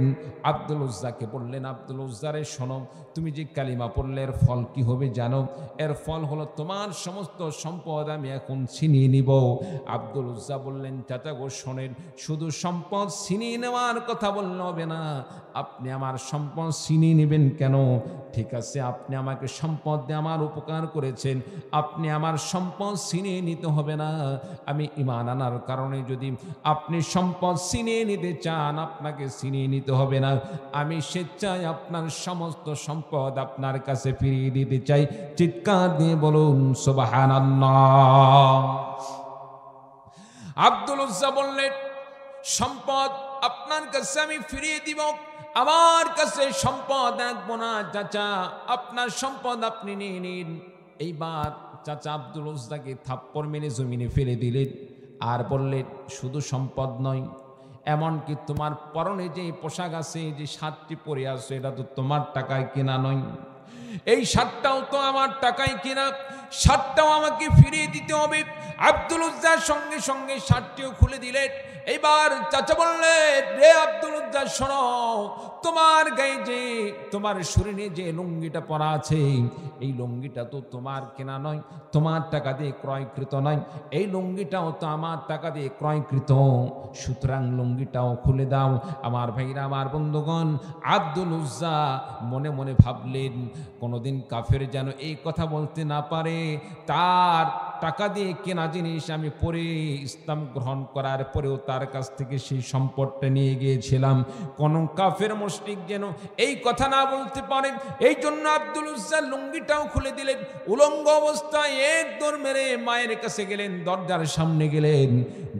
আব্দুল উজ্জাকে বললেন, আব্দুল উজ্জারে শোনো, তুমি যে কালিমা পড়লে এর ফল কি হবে জানো? এর ফল হলো তোমার সমস্ত সম্পদ আমি এখন ছিনিয়ে নিব। আব্দুল উজ্জা বললেন, চাচা গো শোনেন, শুধু সম্পদ ছিনিয়ে নেওয়ার কথা বললে হবে না, আপনি আমার সম্পদ ছিনিয়ে নেবেন কেন? ঠিক আছে, আপনি আমাকে সম্পদ দিয়ে আমার উপকার করেছেন, আপনি আমার সম্পদ ছিনিয়ে নিতে হবে না। আমি ঈমান আনার কারণে যদি আপনি সম্পদ ছিনিয়ে নিতে চান, আপনাকে ছিনিয়ে নিতে হবে না। আমি স্বেচ্ছায় আপনার সমস্ত সম্পদ আপনার কাছে ফিরিয়ে দিতে চাই। চিৎকার দিয়ে বলুন সুবহানাল্লাহ। আব্দুল উজ্জা বললেন, সম্পদ আপনার কাছে আমি ফিরিয়ে দিব, আমার কাছে সম্পদ রাখবো না চাচা, আপনার সম্পদ আপনি নিয়ে নিন। এইবার চাচা আব্দুল উজ্জাকে থাপ্পড় মেরে জমিনে ফেলে দিলেন আর বললেন, শুধু সম্পদ নয়, এমনকি তোমার পরনে যে পোশাক আছে, যে শার্টটি পরে আছে, এটা তো তোমার টাকায় কেনা নয়, এই শার্টটাও তো আমার টাকায় কেনা, শার্টটাও আমাকে ফিরিয়ে দিতে হবে। আব্দুল উজ্জার সঙ্গে সঙ্গে শার্টটিও খুলে দিলেন। এবার চাচা বললেন, রে আব্দুল উজ্জা শোনো, তোমার গায়ে যে, তোমার শরীরে যে লুঙ্গিটা পরা আছে, এই লুঙ্গিটা তো তোমার কেনা নয়, তোমার টাকা দিয়ে ক্রয়কৃত নয়, এই লুঙ্গিটাও তো আমার টাকা দিয়ে ক্রয়কৃত, সুতরাং লুঙ্গিটাও খুলে দাও। আমার ভাইরা, আমার বন্ধুগণ, আব্দুল উজ্জা মনে মনে ভাবলেন, কোনোদিন কাফের যেন এই কথা বলতে না পারে, তার টাকা দিয়ে কেনা জিনিস আমি পরে ইসলাম গ্রহণ করার পরেও তার কাছ থেকে সেই সম্পদটা নিয়ে গিয়েছিলাম, কোন কাফের মুশরিক যেন এই কথা না বলতে পারে। এই জন্য আব্দুল উজ্জা লুঙ্গিটাও খুলে দিলেন। উলঙ্গ অবস্থায় এক দৌড় মেরে মায়ের কাছে গেলেন, দরজার সামনে গেলেন,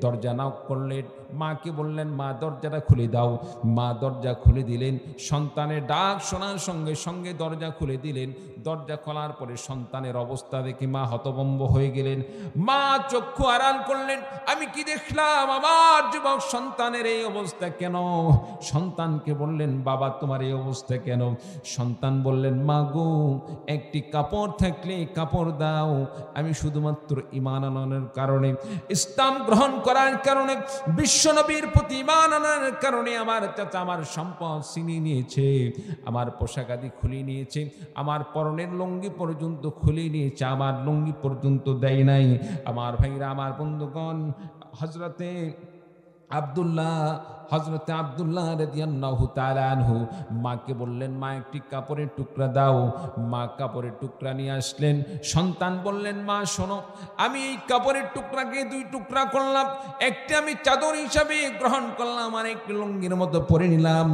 দরজা নক করলেন, মাকে বললেন, মা দরজাটা খুলে দাও। মা দরজা খুলে দিলেন। সন্তানের ডাক শোনার সঙ্গে সঙ্গে দরজা খুলে দিলেন। দরজা খোলার পরে সন্তানের অবস্থা দেখে মা হতভম্ব হয়ে গেলেন। মা চক্ষু আড়াল করলেন, আমি কি দেখলাম, আমার যুবক সন্তানের এই অবস্থা কেন? সন্তানকে বললেন, বাবা তোমার এই অবস্থা কেন? সন্তান বললেন, মা গো, একটি কাপড় থাকলে কাপড় দাও, আমি শুধুমাত্র ঈমান আনার কারণে, ইসলাম গ্রহণ করার কারণে, বিশ্বনবীর প্রতি ঈমান আনার কারণে আমার চাচা আমার সম্পদ ছিনিয়ে নিয়েছে, আমার পোশাক আদি খুলিয়ে নিয়েছে, আমার পরনের লুঙ্গি পর্যন্ত খুলিয়ে নিয়েছে, আমার লুঙ্গি পর্যন্ত দেয় নাই। আমার ভাইরা, আমার বন্ধুগণ, হযরতে আব্দুল্লাহ রাদিয়াল্লাহু তাআলা আনহু মাকে বললেন, মা একটি কাপড়ের টুকরা দাও। মা কাপড়ের টুকরা নিয়ে আসলেন। সন্তান বললেন, মা শোনো, আমি এই কাপড়ের টুকরাকে দুই টুকরা করলাম, একটি আমি চাদর হিসাবে গ্রহণ করলাম, আর একটি লুঙ্গির মতো পরে নিলাম।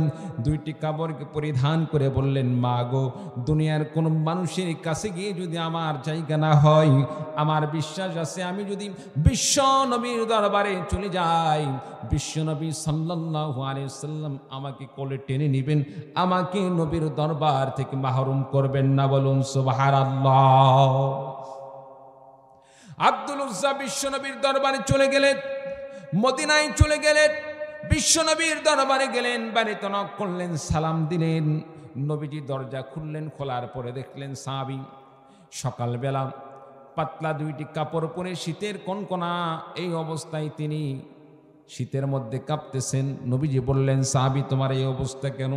দুইটি কাপড়কে পরিধান করে বললেন, মা গো, দুনিয়ার কোন মানুষের কাছে গিয়ে যদি আমার জায়গা না হয়, আমার বিশ্বাস আছে আমি যদি বিশ্ব নবীর দরবারে চলে যাই, বিশ্বনবী সাল্লাল্লাহু আলাইহি সাল্লাম আমাকে কোলে টেনে নেবেন, আমাকে নবীর দরবার থেকে মাহরুম করবেন না। বলুন সুবহানাল্লাহ। আব্দুল উজ্জা বিশ্বনবীর দরবারে চলে গেলেন, মদিনায় চলে গেলেন, বিশ্বনবীর দরবারে গেলেন, বাড়িতে নক করলেন, সালাম দিলেন। নবীজি দরজা খুললেন, খোলার পরে দেখলেন সাহাবী সকালবেলা পাতলা দুইটি কাপড় পরে, শীতের কনকনা এই অবস্থায় তিনি শীতের মধ্যে কাঁপতেছেন। নবীজি বললেন, সাহাবী তোমার এই অবস্থা কেন?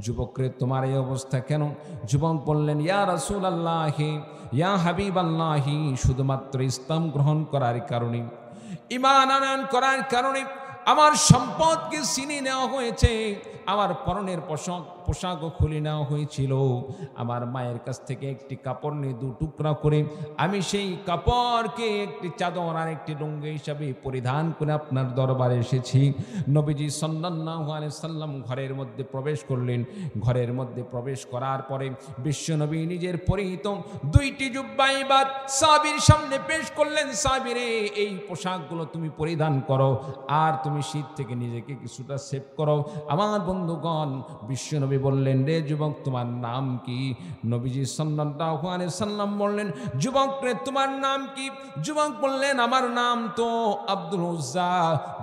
যুবকরে তোমার এই অবস্থা কেন? যুবক বললেন, ইয়া রাসূলুল্লাহি, ইয়া হাবিবাল্লাহি, শুধুমাত্র ইসলাম গ্রহণ করার কারণে, ঈমান আনয়ন করার কারণে আমার সম্পদকে ছিনিয়ে নেওয়া হয়েছে, আমার পরনের পোশাকও খুলে নেওয়া হয়েছিল, আমার মায়ের কাছ থেকে একটি কাপড় নিয়ে দু টুকরা করে আমি সেই কাপড়কে একটি চাদর আর একটি লুঙ্গি হিসাবে পরিধান করে আপনার দরবারে এসেছি। নবীজি সাল্লাল্লাহু আলাইহি সাল্লাম ঘরের মধ্যে প্রবেশ করলেন। ঘরের মধ্যে প্রবেশ করার পরে বিশ্বনবী নিজের পরিহিত দুইটি জুব্বা এবার সাহাবীর সামনে পেশ করলেন। সাহাবী রে, এই পোশাকগুলো তুমি পরিধান করো, আর তুমি শীত থেকে নিজেকে কিছুটা সেভ করো। আমার বন্ধুগণ, বিশ্বনবী নবী বললেন, রে যুবক, তোমার নাম কি? নবীজি সাল্লাল্লাহু আলাইহি সাল্লাম বললেন, যুবক রে, তোমার নাম কি? যুবক বললেন, আমার নাম তো আব্দুল উজ্জা।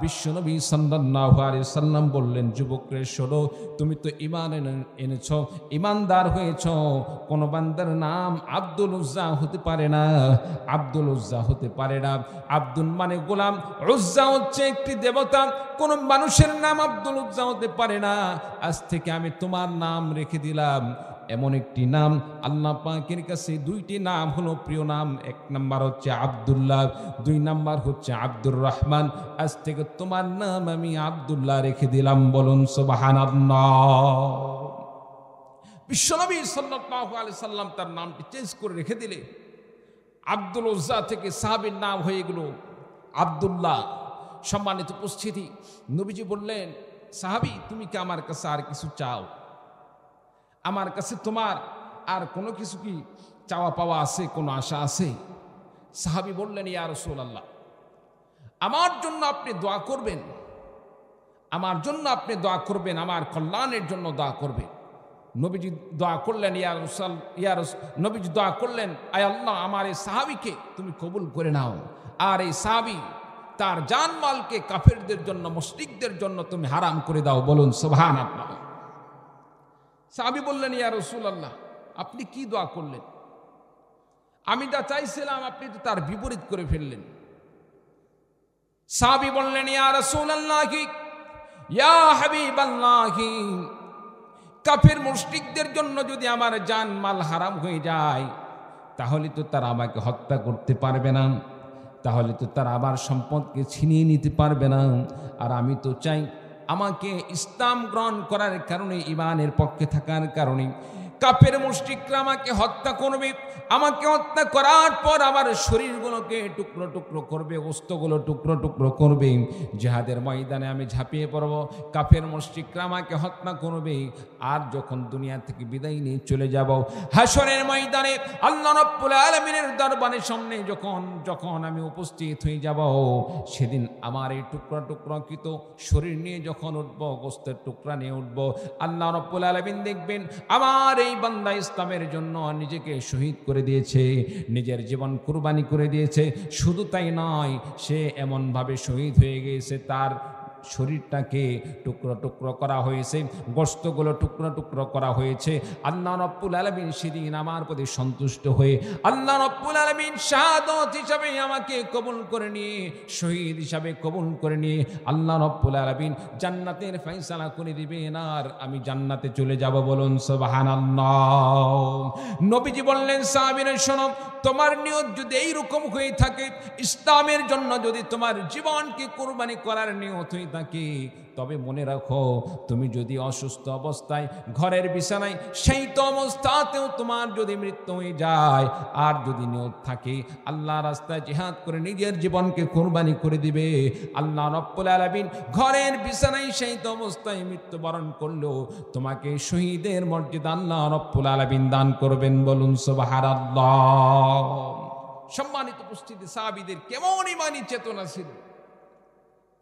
বিশ্বনবী সাল্লাল্লাহু আলাইহি সাল্লাম বললেন, যুবক রে, শোনো, তুমি তো ঈমান এনেছো, ঈমানদার হয়েছো, কোন বান্দার নাম আব্দুল উজ্জা হতে পারে না, আব্দুল উজ্জা হতে পারে না। আব্দুল মানে গোলাম, উজ্জা হচ্ছে একটি দেবতা। কোন মানুষের নাম আব্দুল উজ্জা হতে পারে না। আজ থেকে আমি তোমার নাম রেখে দিলাম এমন একটি নাম। আল্লাহ পাকের কাছে দুইটি নাম হলো প্রিয় নাম। এক নাম্বার হচ্ছে আব্দুল্লাহ, দুই নাম্বার হচ্ছে আব্দুর রহমান। আজ থেকে তোমার নাম আমি আব্দুল্লাহ রেখে দিলাম। বলুন সুবহানাল্লাহ। বিশ্বনবী সাল্লাল্লাহু আলাইহি সাল্লাম তার নামটি চেঞ্জ করে রেখে দিলে আব্দুল উজ্জা থেকে সাহাবীর নাম হয়ে গেল আব্দুল্লাহ। সম্মানিত উপস্থিতি, নবীজি বললেন, সাহাবী, তুমি কি আমার কাছে আর কিছু চাও? আমার কাছে তোমার আর কোনো কিছু কি চাওয়া পাওয়া আছে, কোনো আশা আছে? সাহাবী বললেন, ইয়া রাসূলুল্লাহ, আমার জন্য আপনি দোয়া করবেন, আমার জন্য আপনি দোয়া করবেন, আমার কল্যাণের জন্য দোয়া করবেন। নবীজি দোয়া করলেন, নবীজি দোয়া করলেন, আয় আল্লাহ, আমার এই সাহাবীকে তুমি কবুল করে নাও, আর এই সাহাবী তার জানমালকে কাফেরদের জন্য, মুশরিকদের জন্য তুমি হারাম করে দাও। বলুন সুবহানাল্লাহ। সাহাবী বললেন, ইয়া রাসূলুল্লাহ, আপনি কি দোয়া করলেন? আমি যা চাইছিলাম আপনি তো তার বিপরীত করে ফেললেন। সাহাবী বললেন, ইয়া রাসূলুল্লাহ, ইয়া হাবিবাল্লাহ, কাফের মুশরিকদের জন্য যদি আমার জানমাল হারাম হয়ে যায়, তাহলে তো তারা আমাকে হত্যা করতে পারবে না, তাহলে তো তারা আমার সম্পদকে ছিনিয়ে নিতে পারবে না। আর আমি তো চাই আমাকে ইসলাম গ্রহণ করার কারণে, ঈমানের পক্ষে থাকার কারণে কাফের মুশরিকরা আমাকে হত্যা করবে, আমাকে হত্যা করার পর আমার শরীরগুলোকে টুকরো টুকরো করবে, গোশতগুলো টুকরো টুকরো করবে, জিহাদের ময়দানে আমি ঝাঁপিয়ে পড়ব, কাফের মুশরিকরা আমাকে হত্যা করবে। আর যখন দুনিয়া থেকে বিদায় নিয়ে চলে যাব, হাশরের ময়দানে আল্লাহ রাব্বুল আলামিনের দরবারের সামনে যখন আমি উপস্থিত হয়ে যাব, সেদিন আমার এই টুকরা টুকরাকৃত শরীর নিয়ে যখন উঠব, গোশতের টুকরা নিয়ে উঠব, আল্লাহ রাব্বুল আলামিন দেখবেন আমার এই বান্দা ইসলামের জন্য নিজেকে শহীদ করে দিয়েছে, নিজের জীবন কুরবানি করে দিয়েছে। শুধু তাই নয়, সে এমনভাবে শহীদ হয়ে গিয়েছে, তার শরীরটাকে টুকরো টুকরো করা হয়েছে, গোশতগুলো টুকরো টুকরো করা হয়েছে। আল্লাহ রাব্বুল আলামিন সেদিন আমার প্রতি সন্তুষ্ট হয়ে আল্লাহ রাব্বুল আলামিন শাহাদাত হিসাবে আমাকে কবুল করে নিয়ে, শহীদ হিসাবে কবুল করে নিয়ে আল্লাহ রাব্বুল আলামিন জান্নাতের ফয়সালা করে দিবেন, আর আমি জান্নাতে চলে যাব। বলুন সুবহানাল্লাহ। নবীজি বললেন, সাহাবীরা শোনো, তোমার নিয়ত যদি এইরকম হয়ে থাকে, ইসলামের জন্য যদি তোমার জীবনকে কুরবানি করার নিয়ত হয়ে থাকে, তবে মনে রাখো, তুমি যদি অসুস্থ অবস্থায় ঘরের বিছানায় সেই তো অবস্থাতেও তোমার যদি মৃত্যু হয়ে যায়, আর যদি নিয়ত থাকে আল্লাহ রাস্তায় জিহাদ করে নিজের জীবনকে কুরবানি করে দিবে, আল্লাহ রাব্বুল আলামিন ঘরের বিছানায় সেই তো অবস্থায় মৃত্যুবরণ করলেও তোমাকে শহীদের মর্যাদা আল্লাহ রাব্বুল আলামিন দান করবেন। বলুন সুবহানাল্লাহ। সম্মানিত উপস্থিতি, সাহাবীদের কেমন ঈমানী চেতনা ছিল,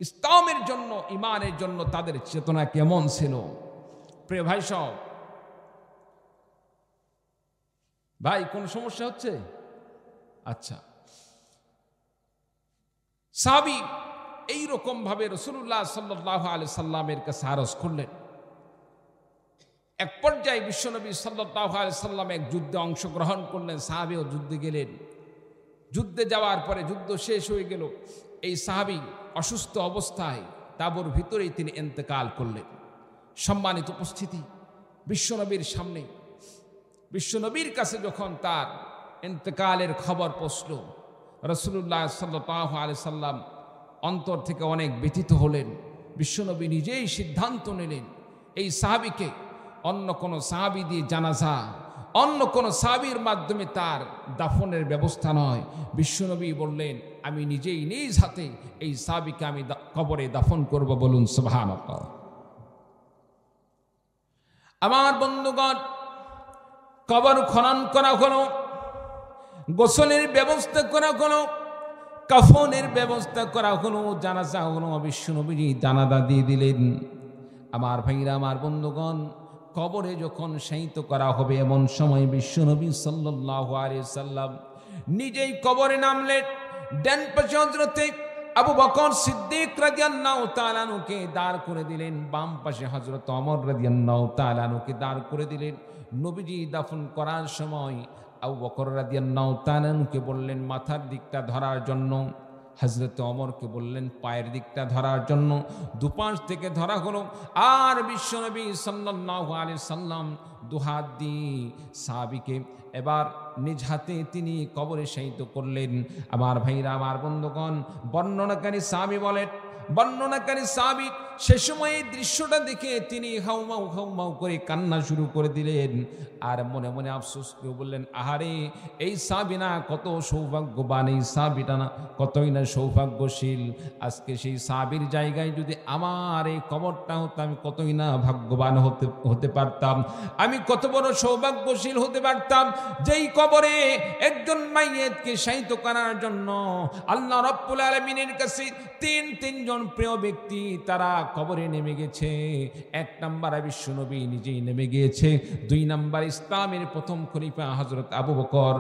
ইসলামের জন্য, ঈমানের জন্য তাদের চেতনা কেমন ছিল। প্রিয় ভাই সব, ভাই কোন সমস্যা হচ্ছে? আচ্ছা, সাহাবী এইরকম ভাবে রাসূলুল্লাহ সাল্লাল্লাহু আলাইহি সাল্লামের কাছে আরজ করলেন। এক পর্যায়ে বিশ্বনবী সাল্লাল্লাহু আলাইহি সাল্লাম এক যুদ্ধে অংশগ্রহণ করলেন, সাহাবীও যুদ্ধে গেলেন। যুদ্ধে যাওয়ার পরে যুদ্ধ শেষ হয়ে গেল, এই সাহাবী অসুস্থ অবস্থায় তাঁবুর ভিতরেই তিনি ইন্তেকাল করলেন। সম্মানিত উপস্থিতি, বিশ্বনবীর সামনে, বিশ্বনবীর কাছে যখন তার ইন্তেকালের খবর পৌঁছল, রাসূলুল্লাহ সাল্লাল্লাহু আলাইহি সাল্লাম অন্তর থেকে অনেক ব্যথিত হলেন। বিশ্বনবী নিজেই সিদ্ধান্ত নিলেন, এই সাহাবীকে অন্য কোনো সাহাবী দিয়ে জানাজা, অন্য কোনো সাহাবীর মাধ্যমে তার দাফনের ব্যবস্থা নয়। বিশ্বনবী বললেন, আমি নিজেই নিজ হাতে এই সাহাবীকে আমি কবরে দাফন করব। বলুন সুবহানাল্লাহ। আমার বন্ধুগণ, কবর খনন করা হলো, গোসলের ব্যবস্থা করা হলো, কাফনের ব্যবস্থা করা হলো, জানাজা হলো। বিশ্বনবী জানাজা দিয়ে দিলেন। আমার ভাইরা, আমার বন্ধুগণ, কবরে যখন শায়িত করা হবে এমন সময় বিশ্বনবী সাল্লাল্লাহু আলাইহি সাল্লাম নিজেই কবরে নামলেন। ডান পাশে হযরতে আবু বকর সিদ্দিক রাদিয়াল্লাহু তাআলা আনহুকে দাঁড় করে দিলেন, বাম পাশে হযরত ওমর রাদিয়াল্লাহু তাআলা আনহুকে দাঁড় করে দিলেন। নবীজি দাফন করার সময় আবু বকর রাদিয়াল্লাহু তাআলা আনহুকে বললেন মাথার দিকটা ধরার জন্য, হযরত ওমরকে বললেন পায়ের দিকটা ধরার জন্য। দুপাশ থেকে ধরা হলো। আর বিশ্বনবী সাল্লাল্লাহু আলাইহি সাল্লাম দুহাত দিয়ে সাহাবীকে এবার নিজ হাতে তিনি কবরে শায়িত করলেন। আমার ভাইরা, আমার বন্ধুগণ, বর্ণনাকারী সাহাবী সে সময় এই দৃশ্যটা দেখে তিনি হাউমাউ করে কান্না শুরু করে দিলেন। আর মনে মনে আফসোস করে বললেন, আহারে এই সাহাবী না কত সৌভাগ্যবান, এই সাহাবীটা না কতই না সৌভাগ্যশীল। আজকে সেই সাহাবীর জায়গায় যদি আমার এই কবরটা হতো, আমি কতই না ভাগ্যবান হতে পারতাম, আমি কত বড় সৌভাগ্যশীল হতে পারতাম, যেই কবরে একজন মাইয়েতকে শায়িত করার জন্য আল্লাহ রাব্বুল আলামিনের কাছে তিনজন প্রিয় ব্যক্তি তারা কবরে নেমে গেছে। এক নম্বরে বিশ্বনবী নিজেই নেমে গিয়েছে। দুই নম্বর ইসলামের প্রথম খলিফা হযরত আবু বকর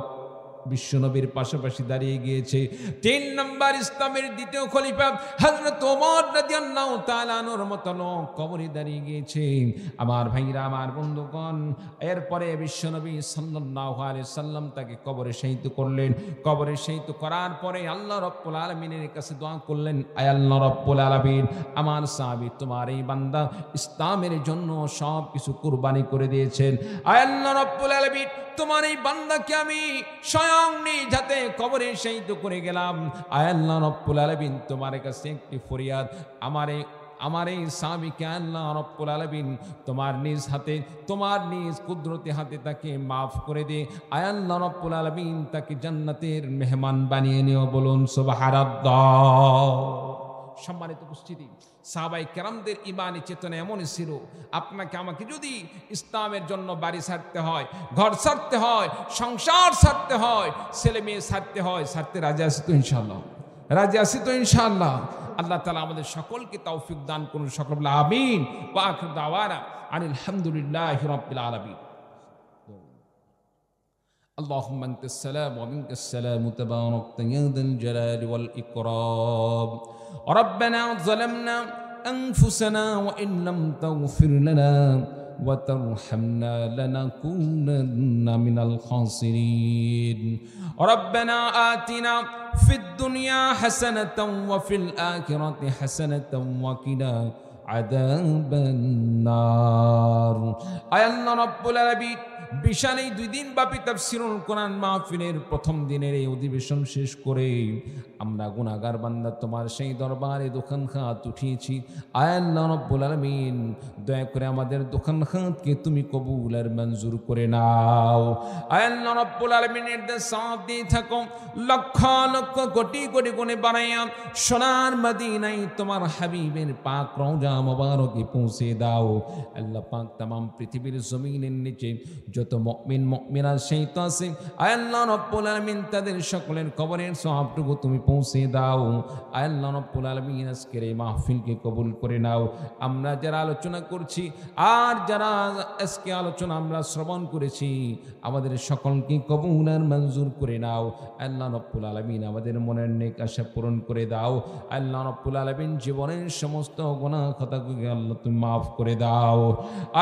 বিশ্বনবীর পাশাপাশি দাঁড়িয়ে গিয়েছে। তিন নম্বর ইসলামের দ্বিতীয় খলিফা হযরত ওমর রাদিয়াল্লাহু তাআলা আনহুর মতো লোক কবরে দাঁড়িয়ে গিয়েছে। আমার ভাইরা, আমার বন্ধুগণ, এরপরে বিশ্বনবী সাল্লাল্লাহু আলাইহি সাল্লাম তাকে কবরে শায়িত করলেন। কবরে শায়িত করার পরে আল্লাহ রাব্বুল আলামিনের কাছে দোয়া করলেন, আয় আল্লাহ রাব্বুল আলামিন, আমার সাহাবী তোমার এই বান্দা ইসলামের জন্য সব কিছু কুরবানি করে দিয়েছেন। আয় আল্লাহ রাব্বুল আলামিন, তোমার এই বান্দাকে আমি স্বয়ং নিজ হাতে কবরে শায়িত করে গেলাম। আয় আল্লাহ রাব্বুল আলামিন, তোমার কাছে একটি ফরিয়াদ, আমার এই সাহাবীকে আল্লাহ রাব্বুল আলামিন তোমার নিজ হাতে, তোমার নিজ কুদরতি হাতে তাকে মাফ করে দে। আয় আল্লাহ রাব্বুল আলামিন তাকে জান্নাতের মেহমান বানিয়ে নিও। বলুন সুবহানাল্লাহ। সম্মানিত উপস্থিতি, সাহাবায়ে কেরামদের ঈমানি চেতনা এমনই ছিল, আপনাকে আমাকে যদি ইসলামের জন্য বাড়ি ছাড়তে হয়, ঘর ছাড়তে হয়, সংসার ছাড়তে হয়, ছেলে মেয়ে ছাড়তে হয়, ছাড়তে রাজি আছি তো ইনশাআল্লাহ? রাজি আছি তো ইনশাআল্লাহ? আল্লাহ তাআলা আমাদের সকলকে তৌফিক দান করুন। সকল বলে আমিন। ওয়া আখিরু দাওয়ানা আনিল হামদুলিল্লাহি রাব্বিল আলামিন। اللهم انت السلام ومنك السلام تباركت يا ذا الجلال والإكرام. ربنا ظلمنا أنفسنا وإن لم تغفر لنا وترحمنا لنكونن من الخاسرين. ربنا آتنا في الدنيا حسنة وفي الآخرة حسنة وقنا عذاب النار. أي الله رب العالمين, বিশাল এই 2 দিন ব্যাপী তাফসীরুল কোরআন মাহফিলের প্রথম দিনের এই অধিবেশন শেষ করে আমরা গুনাহগার বান্দা তোমার সেই দরবারে দোকান খাত উঠিয়েছি। আয় আল্লাহ রাব্বুল আলামিন, দয়া করে আমাদের দোকান খাতকে তুমি কবুল আর মঞ্জুর করে নাও। আয় আল্লাহ রাব্বুল আলামিনের সাথ দিয়ে থাকো, লক্ষ লক্ষ কোটি কোটি গুণে বাড়াইয়া সোনার মদিনায় তোমার হাবিবের পাক রওজা মোবারকে পৌঁছে দাও। আল্লাহ পাক तमाम পৃথিবীর জমিনের নিচে যত মুমিন মুমিনাত শায়িত আছে, আয় আল্লাহ রাব্বুল আলামিন তাদের সকলের কবরের সওয়াবটুকু তুমি পৌঁছে দাও। আয় আল্লাহ রাব্বুল আলামিন আজকের এই মাহফিলকে কবুল করে নাও। আমরা যারা আলোচনা করছি আর যারা আজকে আলোচনা আমরা শ্রবণ করেছি, আমাদের সকলকে কবুল আর মঞ্জুর করে নাও। আল্লাহ রাব্বুল আলামিন আমাদের মনের নেক আশা পূরণ করে দাও। আল্লাহ রাব্বুল আলামিন জীবনের সমস্ত গুনাহ খাতাগুলোকে আল্লাহ তুমি মাফ করে দাও।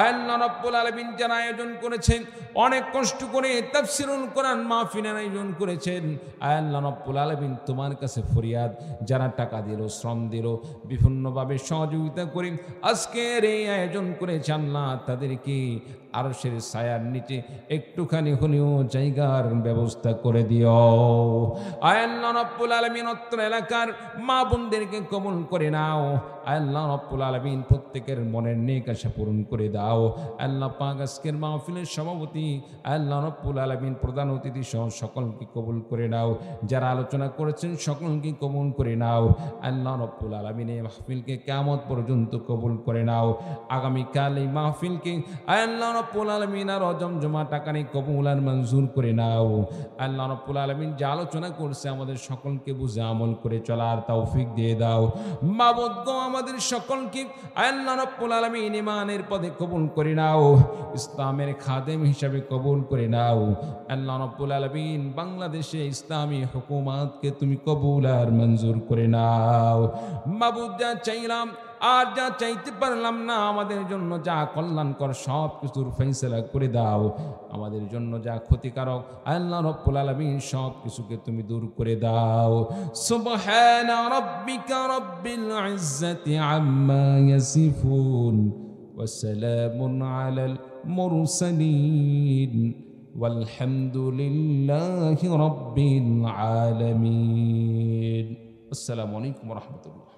আল্লাহ রাব্বুল আলামিন যারা আয়োজন করেছেন, অনেক কষ্ট করে তাফসীরুল কোরআন মাহফিলের আয়োজন করেছেন, আল্লাহ রাব্বুল আলামিন তোমার কাছে ফরিয়াদ, যারা টাকা দিল, শ্রম দিল, বিভিন্নভাবে সহযোগিতা করে আজকের এই আয়োজন করেছে, আল্লাহ তাদেরকে আরশের ছায়ার নিচে একটুখানি হলেও জায়গার ব্যবস্থা করে দিও। আল্লাহ রাব্বুল আলামিন অত্র এলাকার মা বোনদেরকে কবুল করে নাও। আল্লাহ রাব্বুল আলামিন প্রত্যেকের মনের নেক আশা পূরণ করে দাও। আল্লাহ পাক আজকের মাহফিলের সভাপতি আল্লাহ রাব্বুল আলামিন, প্রধান অতিথি সহ সকলকে কবুল করে নাও। যারা আলোচনা করেছেন সকলকে কবুল করে নাও। আল্লাহ রাব্বুল আলামিন এই মাহফিলকে কিয়ামত পর্যন্ত কবুল করে নাও। আগামীকাল এই মাহফিলকে আল্লাহ রাব্বুল আলামিন আর জমজমা টাকানি কবুল আর মঞ্জুর করে নাও। আল্লাহ রাব্বুল আলামিন যে আলোচনা করছে আমাদের সকলকে বুঝে আমল করে চলার তৌফিক দিয়ে দাও। মাবুদ গো আমাদের সকলকে আল্লাহ রাব্বুল আলামিন ঈমানের পথে কবুল করে নাও, ইসলামের খাদেম হিসাবে কবুল করে নাও। আল্লাহ রাব্বুল আলামিন বাংলাদেশে ইসলামী হুকুমাতকে তুমি কবুল আর মঞ্জুর করে নাও। মাবুদ যা চাইলাম আর যা চাইতে পারলাম না, আমাদের জন্য যা কল্যাণকর সব কিছুর ফয়সালা করে দাও। আমাদের জন্য যা ক্ষতিকারক আল্লাহ রাব্বুল আলামিন সব কিছুকে তুমি দূর করে দাও। সুবহানা রাব্বিকা রাব্বিল ইজ্জাতি আম্মা ইয়াসিফুন ওয়া সালামুন আলাল মুরসালিন ওয়ালহামদুলিল্লাহি রাব্বিল আলামিন। আসসালামু আলাইকুম ওয়া রাহমাতুল্লাহ।